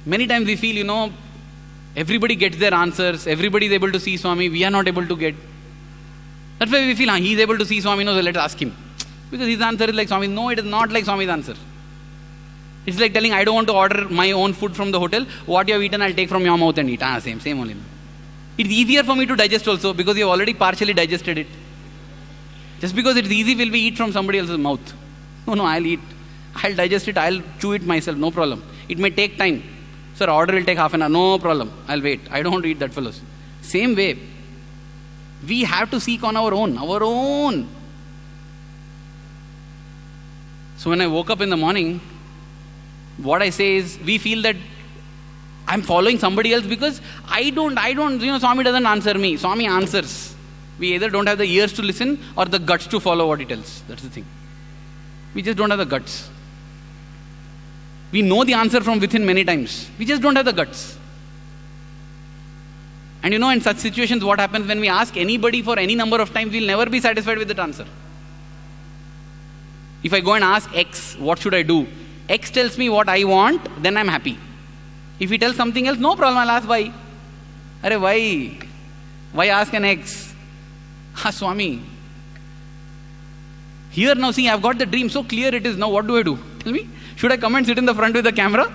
many times we feel, everybody gets their answers, everybody is able to see Swami, we are not able to get. That's why we feel, he is able to see Swami, so let's ask him. Because his answer is like Swami. No, it is not like Swami's answer. It's like telling, I don't want to order my own food from the hotel. What you have eaten, I'll take from your mouth and eat. Same only. It's easier for me to digest also because you have already partially digested it. Just because it's easy, will we eat from somebody else's mouth? No, I'll eat. I'll digest it, I'll chew it myself, no problem. It may take time. Sir, order will take half an hour, no problem. I'll wait. I don't want to eat that fellows. Same way. We have to seek on our own. So when I woke up in the morning, what I say is, we feel that I'm following somebody else because I don't, Swami doesn't answer me. Swami answers. We either don't have the ears to listen or the guts to follow what he tells. That's the thing. We just don't have the guts. We know the answer from within many times. We just don't have the guts. And in such situations, what happens when we ask anybody for any number of times, we'll never be satisfied with that answer. If I go and ask X, what should I do? X tells me what I want, then I'm happy. If he tells something else, no problem, I'll ask why. Why? Why ask an X? Swami. Here now, see, I've got the dream, so clear it is. Now what do I do? Tell me. Should I come and sit in the front with the camera?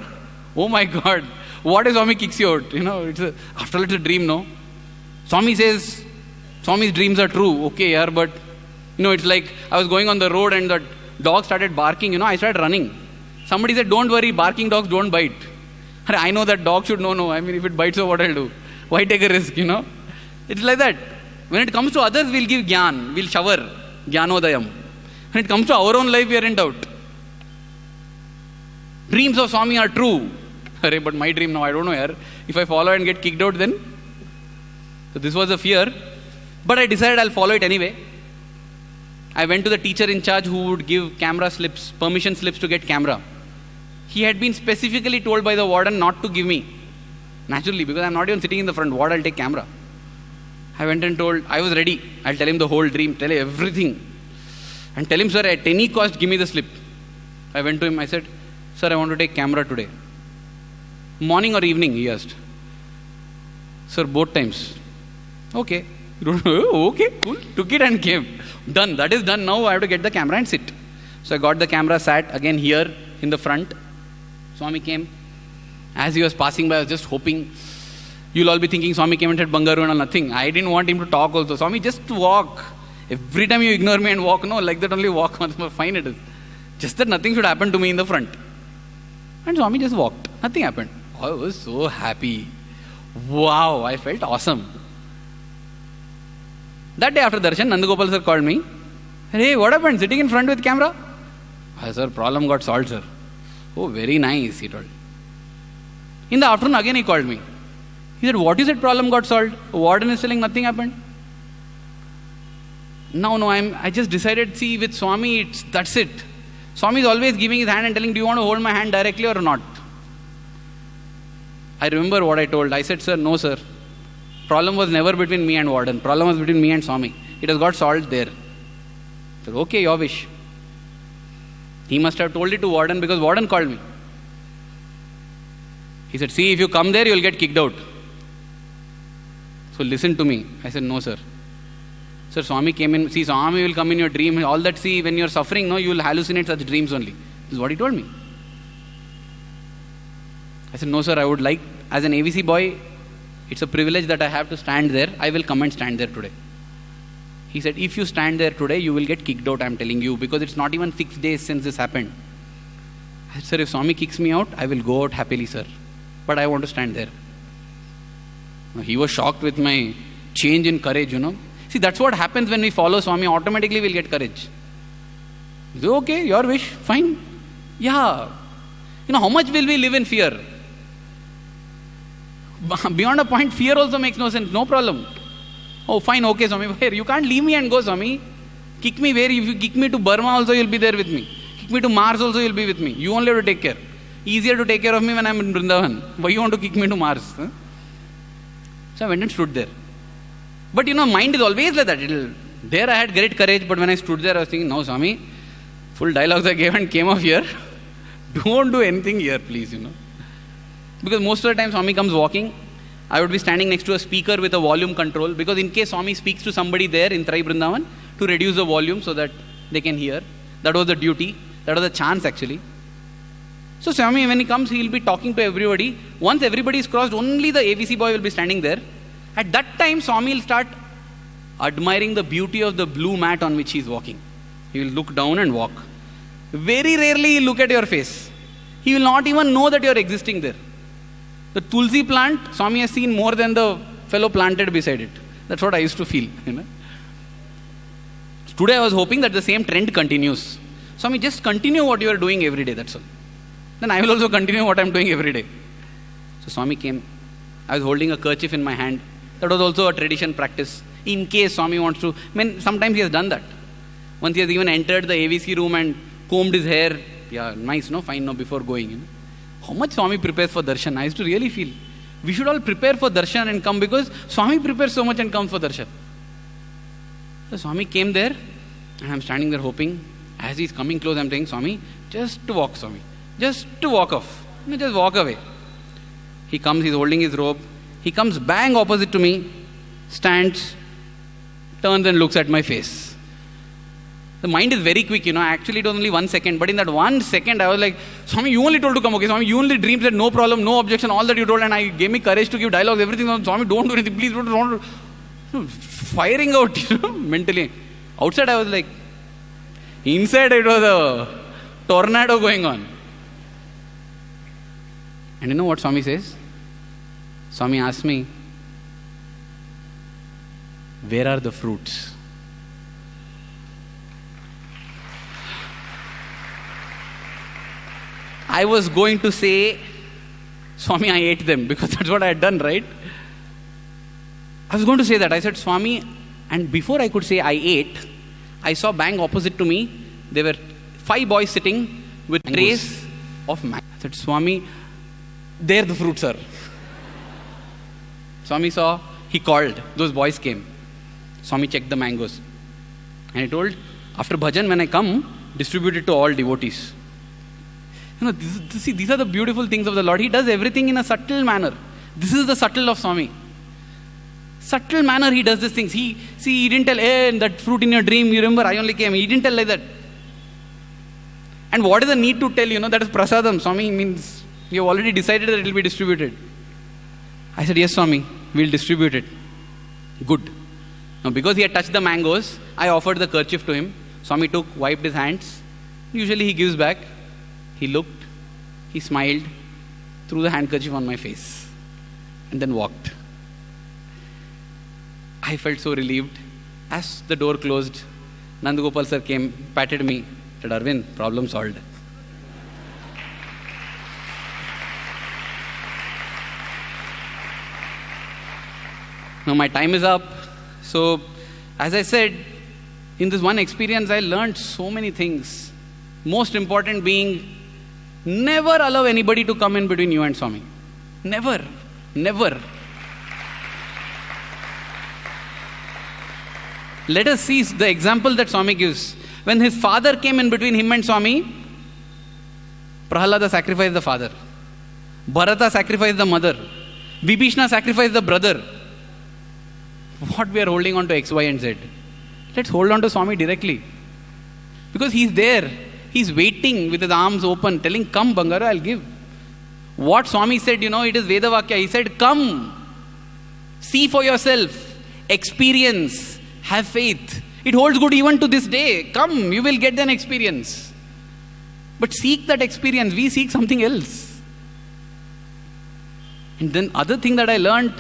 Oh my God. What if Swami kicks you out? After all, it's a dream, no? Swami says, Swami's dreams are true. Okay, but, it's like I was going on the road and the dog started barking, I started running. Somebody said, don't worry, barking dogs don't bite. I know that dog should know. If it bites, so what I'll do? Why take a risk, It's like that. When it comes to others, we'll give gyan, we'll shower, jnanodayam. When it comes to our own life, we are in doubt. Dreams of Swami are true. But my dream now, I don't know. If I follow and get kicked out, then? So this was a fear. But I decided I'll follow it anyway. I went to the teacher in charge who would give camera slips, permission slips to get camera. He had been specifically told by the warden not to give me. Naturally, because I'm not even sitting in the front. What, I'll take camera. I went and told, I was ready. I'll tell him the whole dream, tell him everything. And tell him, sir, at any cost, give me the slip. I went to him, I said, sir, I want to take camera today. Morning or evening, he asked. Sir, both times. Okay. Okay, cool. Took it and came. Done. That is done. Now I have to get the camera and sit. So I got the camera, sat again here in the front. Swami came. As he was passing by, I was just hoping. You'll all be thinking Swami came and said Bangaru and nothing. I didn't want him to talk also. Swami, just walk. Every time you ignore me and walk, no, like that only walk. Fine it is. Just that nothing should happen to me in the front. And Swami just walked. Nothing happened. I was so happy. Wow, I felt awesome. That day after darshan, Nandagopal sir called me. Hey, what happened? Sitting in front with camera? I said, sir, problem got solved, sir. Oh, very nice, he told. In the afternoon, again he called me. He said, what is it problem got solved? Warden is telling nothing happened. No, I just decided, see, with Swami, that's it. Swami is always giving his hand and telling, do you want to hold my hand directly or not? I remember what I told. I said, sir, no, sir. Problem was never between me and warden. Problem was between me and Swami. It has got solved there. I said, okay, your wish. He must have told it to warden because warden called me. He said, see, if you come there, you will get kicked out. So listen to me. I said, no, sir. Sir, Swami came in. See, Swami will come in your dream. All that, see, when you are suffering, no, you will hallucinate such dreams only. This is what he told me. I said, no sir, I would like, as an AVC boy, it's a privilege that I have to stand there. I will come and stand there today. He said, if you stand there today, you will get kicked out, I'm telling you, because it's not even 6 days since this happened. I said, sir, if Swami kicks me out, I will go out happily, sir. But I want to stand there. He was shocked with my change in courage, See, that's what happens when we follow Swami. Automatically we'll get courage. He said, okay, your wish, fine. Yeah. How much will we live in fear? Beyond a point, fear also makes no sense. No problem. Oh, fine, okay, Swami. Where? You can't leave me and go, Swami. Kick me where? If you kick me to Burma also, you'll be there with me. Kick me to Mars also, you'll be with me. You only have to take care. Easier to take care of me when I'm in Brindavan. Why you want to kick me to Mars? Huh? So I went and stood there. But mind is always like that. There I had great courage, but when I stood there, I was thinking, no, Swami, full dialogues I gave and came off here. Don't do anything here, please, Because most of the time Swami comes walking, I would be standing next to a speaker with a volume control, because in case Swami speaks to somebody there in Trai Brindavan, to reduce the volume so that they can hear. That was the duty. That was the chance actually. So Swami, when he comes, he will be talking to everybody. Once everybody is crossed, only the AVC boy will be standing there. At that time, Swami will start admiring the beauty of the blue mat on which he is walking. He will look down and walk. Very rarely he will look at your face. He will not even know that you are existing there. The tulsi plant, Swami has seen more than the fellow planted beside it. That's what I used to feel. Today I was hoping that the same trend continues. Swami, just continue what you are doing every day, that's all. Then I will also continue what I am doing every day. So Swami came. I was holding a kerchief in my hand. That was also a tradition practice. In case Swami wants to. Sometimes he has done that. Once he has even entered the AVC room and combed his hair. Yeah, nice, fine, before going. How much Swami prepares for darshan? I used to really feel. We should all prepare for darshan and come, because Swami prepares so much and comes for darshan. So Swami came there and I'm standing there hoping. As he's coming close, I'm saying, Swami, just to walk, Swami. Just to walk off. Just walk away. He comes, he's holding his robe. He comes bang opposite to me, stands, turns and looks at my face. The mind is very quick, Actually, it was only 1 second. But in that 1 second, I was like, Swami, you only told to come, okay? Swami, you only dreamed that no problem, no objection, all that you told. And I gave me courage to give dialogues, everything. Swami, don't do anything, please don't. Firing out, mentally. Outside, I was like, inside, it was a tornado going on. And you know what Swami says? Swami asked me, where are the fruits? I was going to say, Swami, I ate them, because that's what I had done, right? I was going to say that. I said, Swami, and before I could say I ate, I saw bang opposite to me, there were 5 boys sitting with trays of mango. I said, Swami, there the fruits are. Swami saw, he called, those boys came. Swami checked the mangoes. And he told, after bhajan, when I come, distribute it to all devotees. These are the beautiful things of the Lord. He does everything in a subtle manner. This is the subtle of Swami. Subtle manner he does these things. He didn't tell, hey, that fruit in your dream, you remember, I only came. He didn't tell like that. And what is the need to tell, that is prasadam. Swami means, we have already decided that it will be distributed. I said, yes, Swami, we will distribute it. Good. Now, because he had touched the mangoes, I offered the kerchief to him. Swami took, wiped his hands. Usually he gives back. He looked, he smiled, threw the handkerchief on my face, and then walked. I felt so relieved. As the door closed, Nandagopal sir came, patted me, said, Aravind, problem solved. Now my time is up. So, as I said, in this one experience, I learned so many things. Most important being, never allow anybody to come in between you and Swami. Never. Never. Let us see the example that Swami gives. When his father came in between him and Swami, Prahalada sacrificed the father. Bharata sacrificed the mother. Vibhishna sacrificed the brother. What we are holding on to X, Y and Z. Let's hold on to Swami directly. Because he's there. He's waiting with his arms open, telling, come Bangaru, I'll give. What Swami said, it is Vedavakya. He said, come, see for yourself, experience, have faith. It holds good even to this day. Come, you will get an experience. But seek that experience. We seek something else. And then other thing that I learned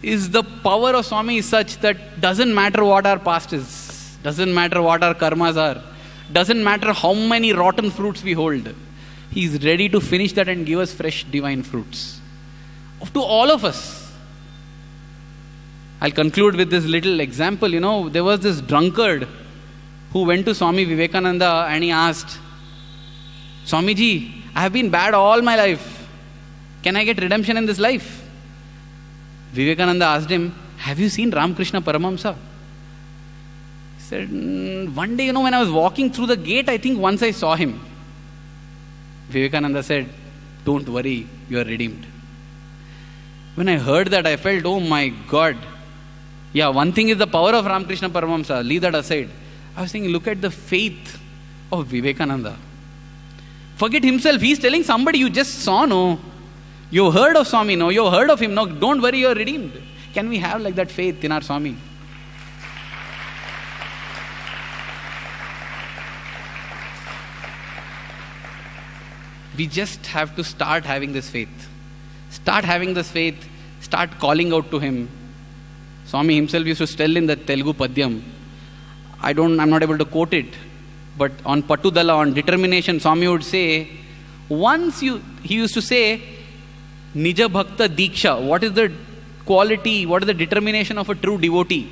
is the power of Swami is such that doesn't matter what our past is, doesn't matter what our karmas are, doesn't matter how many rotten fruits we hold. He is ready to finish that and give us fresh divine fruits. To all of us. I'll conclude with this little example. There was this drunkard who went to Swami Vivekananda and he asked, Swamiji, I have been bad all my life. Can I get redemption in this life? Vivekananda asked him, have you seen Ramakrishna Paramahamsa? He said, one day, when I was walking through the gate, I think once I saw him. Vivekananda said, don't worry, you are redeemed. When I heard that, I felt, oh my God. Yeah, one thing is the power of Ramakrishna Paramahamsa, leave that aside. I was thinking, look at the faith of Vivekananda. Forget himself, he's telling somebody you just saw, no. You heard of Swami, no. You heard of him, no. Don't worry, you are redeemed. Can we have like that faith in our Swami? We just have to start having this faith. Start having this faith. Start calling out to him. Swami himself used to tell in the Telugu Padyam. I'm not able to quote it. But on Patudala, on determination, Swami would say, he used to say, Nija Bhakta Diksha. What is the quality, what is the determination of a true devotee?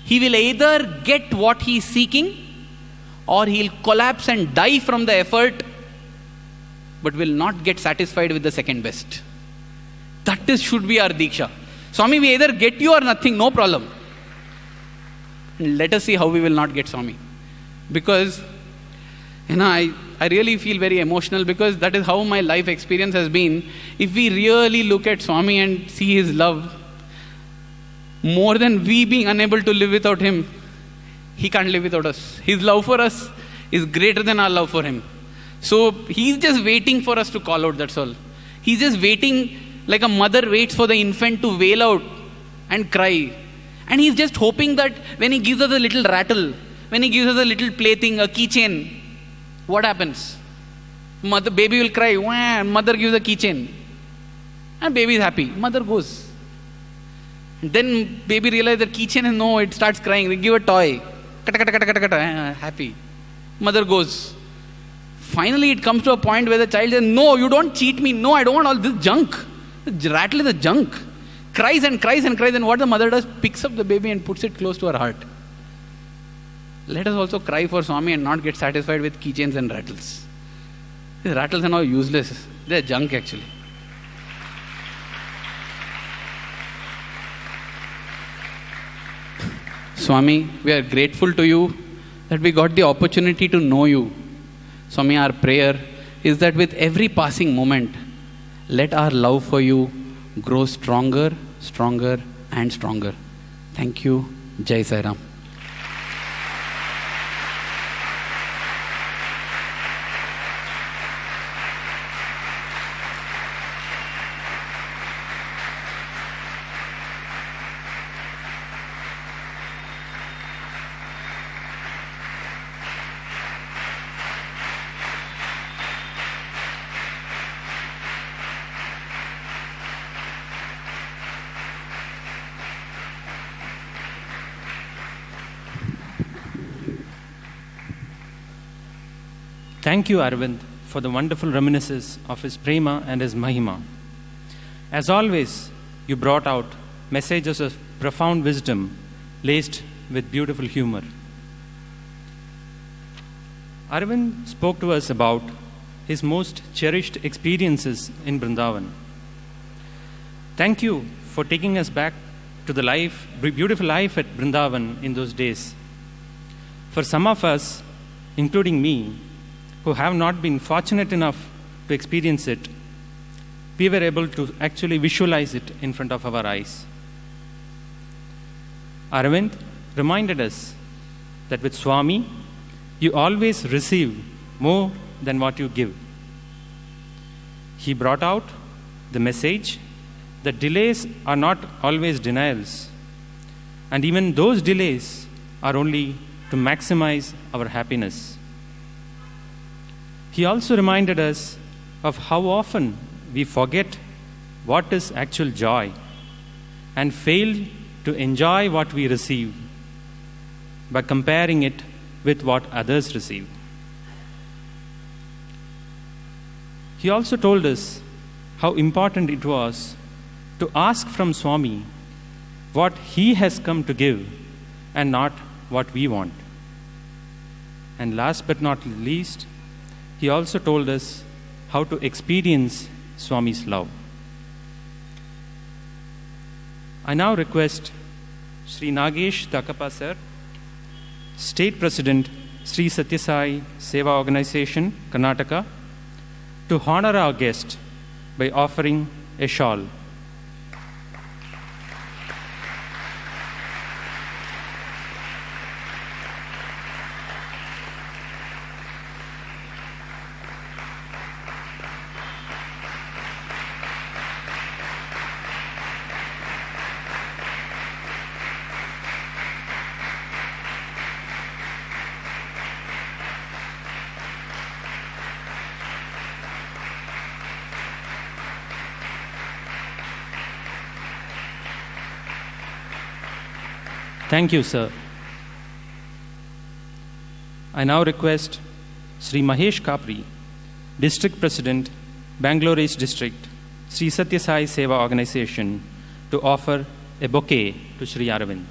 He will either get what he is seeking or he'll collapse and die from the effort, but will not get satisfied with the second best. That should be our Diksha. Swami, we either get you or nothing, no problem. Let us see how we will not get Swami. Because, I really feel very emotional because that is how my life experience has been. If we really look at Swami and see his love, more than we being unable to live without him, he can't live without us. His love for us is greater than our love for him. So he's just waiting for us to call out, that's all. He's just waiting like a mother waits for the infant to wail out and cry. And he's just hoping that when he gives us a little rattle, when he gives us a little plaything, a keychain, what happens? Baby will cry, wah, mother gives a keychain. And baby is happy. Mother goes. And then baby realizes that keychain is no, it starts crying. They give a toy. Happy. Mother goes. Finally it comes to a point where the child says, no, you don't cheat me. No, I don't want all this junk. The rattle is the junk. Cries and cries and cries. And what the mother does, picks up the baby and puts it close to her heart. Let us also cry for Swami and not get satisfied with keychains and rattles. These rattles are now useless. They are junk actually. Swami, we are grateful to you that we got the opportunity to know you. Swami, our prayer is that with every passing moment, let our love for you grow stronger, stronger and stronger. Thank you. Jai Sai Ram. Thank you, Aravind, for the wonderful reminiscences of his prema and his mahima. As always, you brought out messages of profound wisdom laced with beautiful humor. Aravind spoke to us about his most cherished experiences in Brindavan. Thank you for taking us back to the beautiful life at Brindavan in those days. For some of us, including me, who have not been fortunate enough to experience it, we were able to actually visualize it in front of our eyes. Aravind reminded us that with Swami, you always receive more than what you give. He brought out the message that delays are not always denials, and even those delays are only to maximize our happiness. He also reminded us of how often we forget what is actual joy and fail to enjoy what we receive by comparing it with what others receive. He also told us how important it was to ask from Swami what he has come to give and not what we want. And last but not least, he also told us how to experience Swami's love. I now request Shri Nagesh Dakappa Sir, State President, Sri Sathya Sai Seva Organization, Karnataka, to honor our guest by offering a shawl. Thank you, sir. I now request Sri Mahesh Kapri, District President, Bangalore East District, Sri Sathya Sai Seva Organization, to offer a bouquet to Sri Aravind.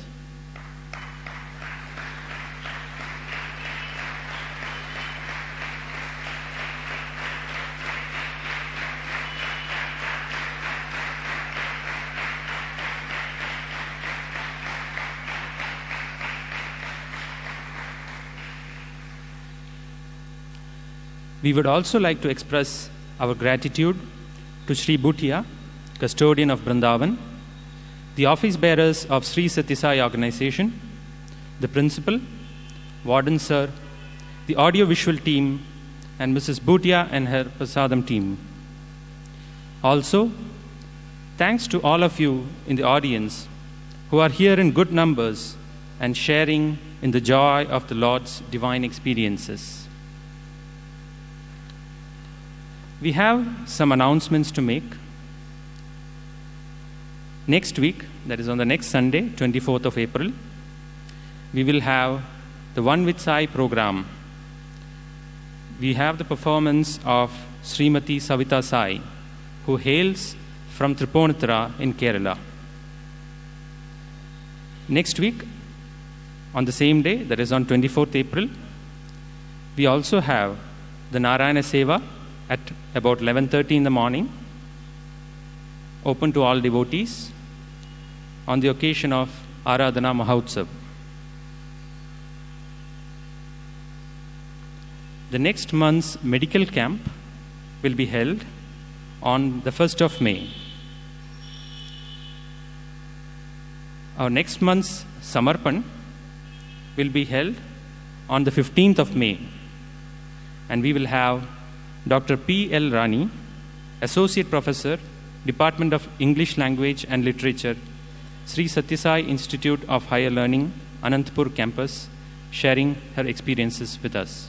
We would also like to express our gratitude to Shri Bhutia, custodian of Brindavan, the office bearers of Sri Sathya Sai Organization, the principal, warden sir, the audio-visual team, and Mrs. Bhutia and her Prasadam team. Also, thanks to all of you in the audience who are here in good numbers and sharing in the joy of the Lord's divine experiences. We have some announcements to make. Next week, that is on the next Sunday, 24th of April, we will have the One with Sai program. We have the performance of Srimati Savita Sai, who hails from Tripunithura in Kerala. Next week, on the same day, that is on 24th April, we also have the Narayana Seva at about 11:30 in the morning, open to all devotees, on the occasion of Aradhana Mahotsav. The next month's medical camp will be held on the 1st of May. Our next month's Samarpan will be held on the 15th of May, and we will have Dr. P. L. Rani, Associate Professor, Department of English Language and Literature, Sri Sathya Sai Institute of Higher Learning, Anantapur campus, sharing her experiences with us.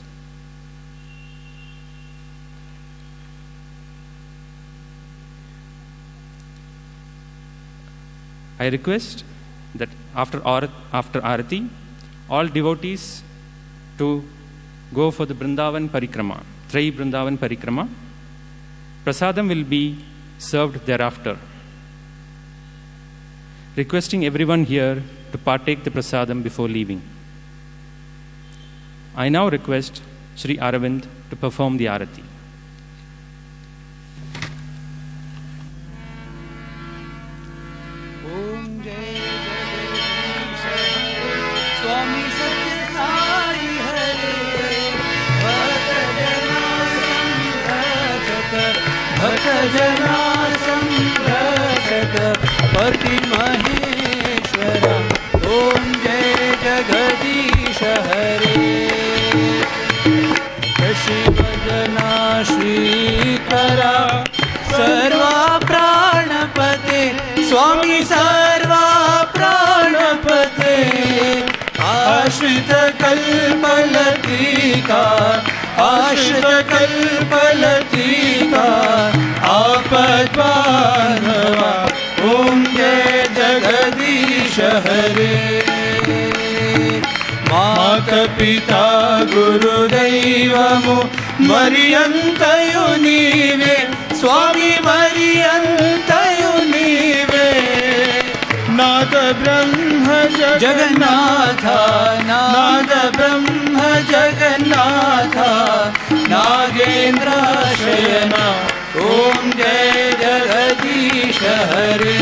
I request that after Arati, all devotees to go for the Brindavan Parikrama, Trai Brindavan Parikrama. Prasadam will be served thereafter. Requesting everyone here to partake the Prasadam before leaving. I now request Shri Aravind to perform the Arati. जना संरक्षक पति महेश्वर ओम जय जगदीश हरे। सर्वा प्राणपते आश्रित कल्पलतिका आश्रित कल्पलतिका आपद्बान्धवा ओम जय जगदीश हरे माता पिता गुरुदैवमु मरियंतयु नीवे स्वामी मरियंतयु नीवे नाद ब्रह्म जगन्नाथ नाद ब्रह्म जगन्नाथ नागेंद्र शयना ओम जय जगदीश हरे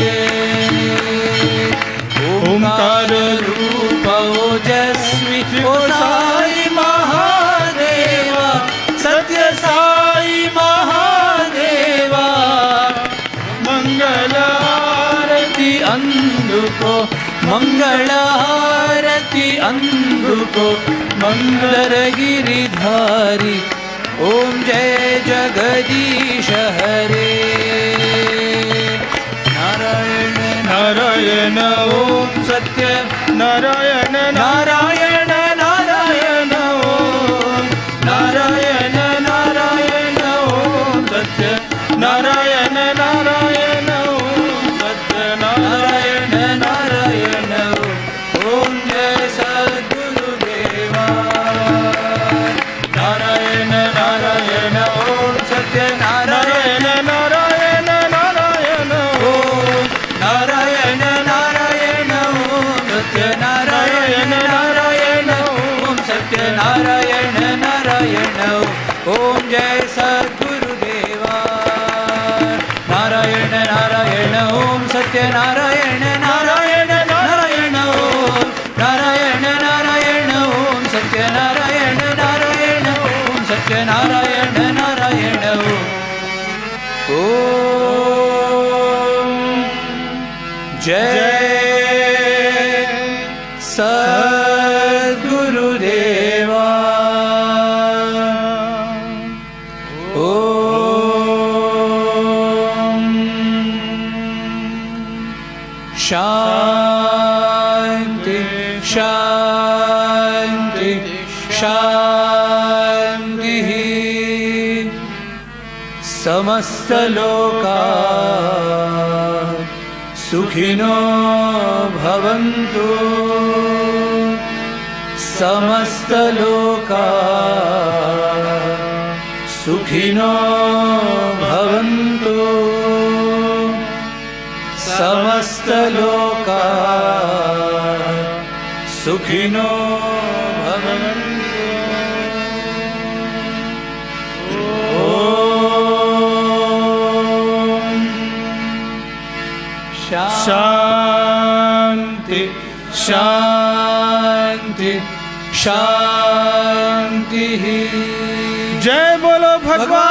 ओंकार रूप ओजस्वी ओ साई महादेवा सत्य साई महादेवा मंगल आरती अंधुको मंगल आरती अंधुको मंगल गिरिधारी ओम जय जगदीश हरे नारायण नारायण ओम सत्य नारायण नारायण नारायण ओम नारायण नारायण ओम सत्य नारायण नारायण ओम सत्य नारायण नारायण ओम जय सद्गुरुदेवा नारायण नारायण ओम सत्य नारायण नारायण नारायण ओम नारायण नारायण ओम सत्य नारायण नारायण ओम सत्य नारायण नारायण ओम जय सद्गुरुदेवा नारायण नारायण ओम सत्य नारायण नारायण नारायण ओम नारायण नारायण ओम सत्य नारायण नारायण ओम सत्य नारायण नारायण ओम जय सद्गुरुदेवा ओम शांति शांति शांति समस्त लोका सुखिनो भवन्तु समस्त लोका सुखिनो भवन्तु समस्त लोका सुखिनो भवन्तु ओम शांति शांति शांति जय बोलो भगवान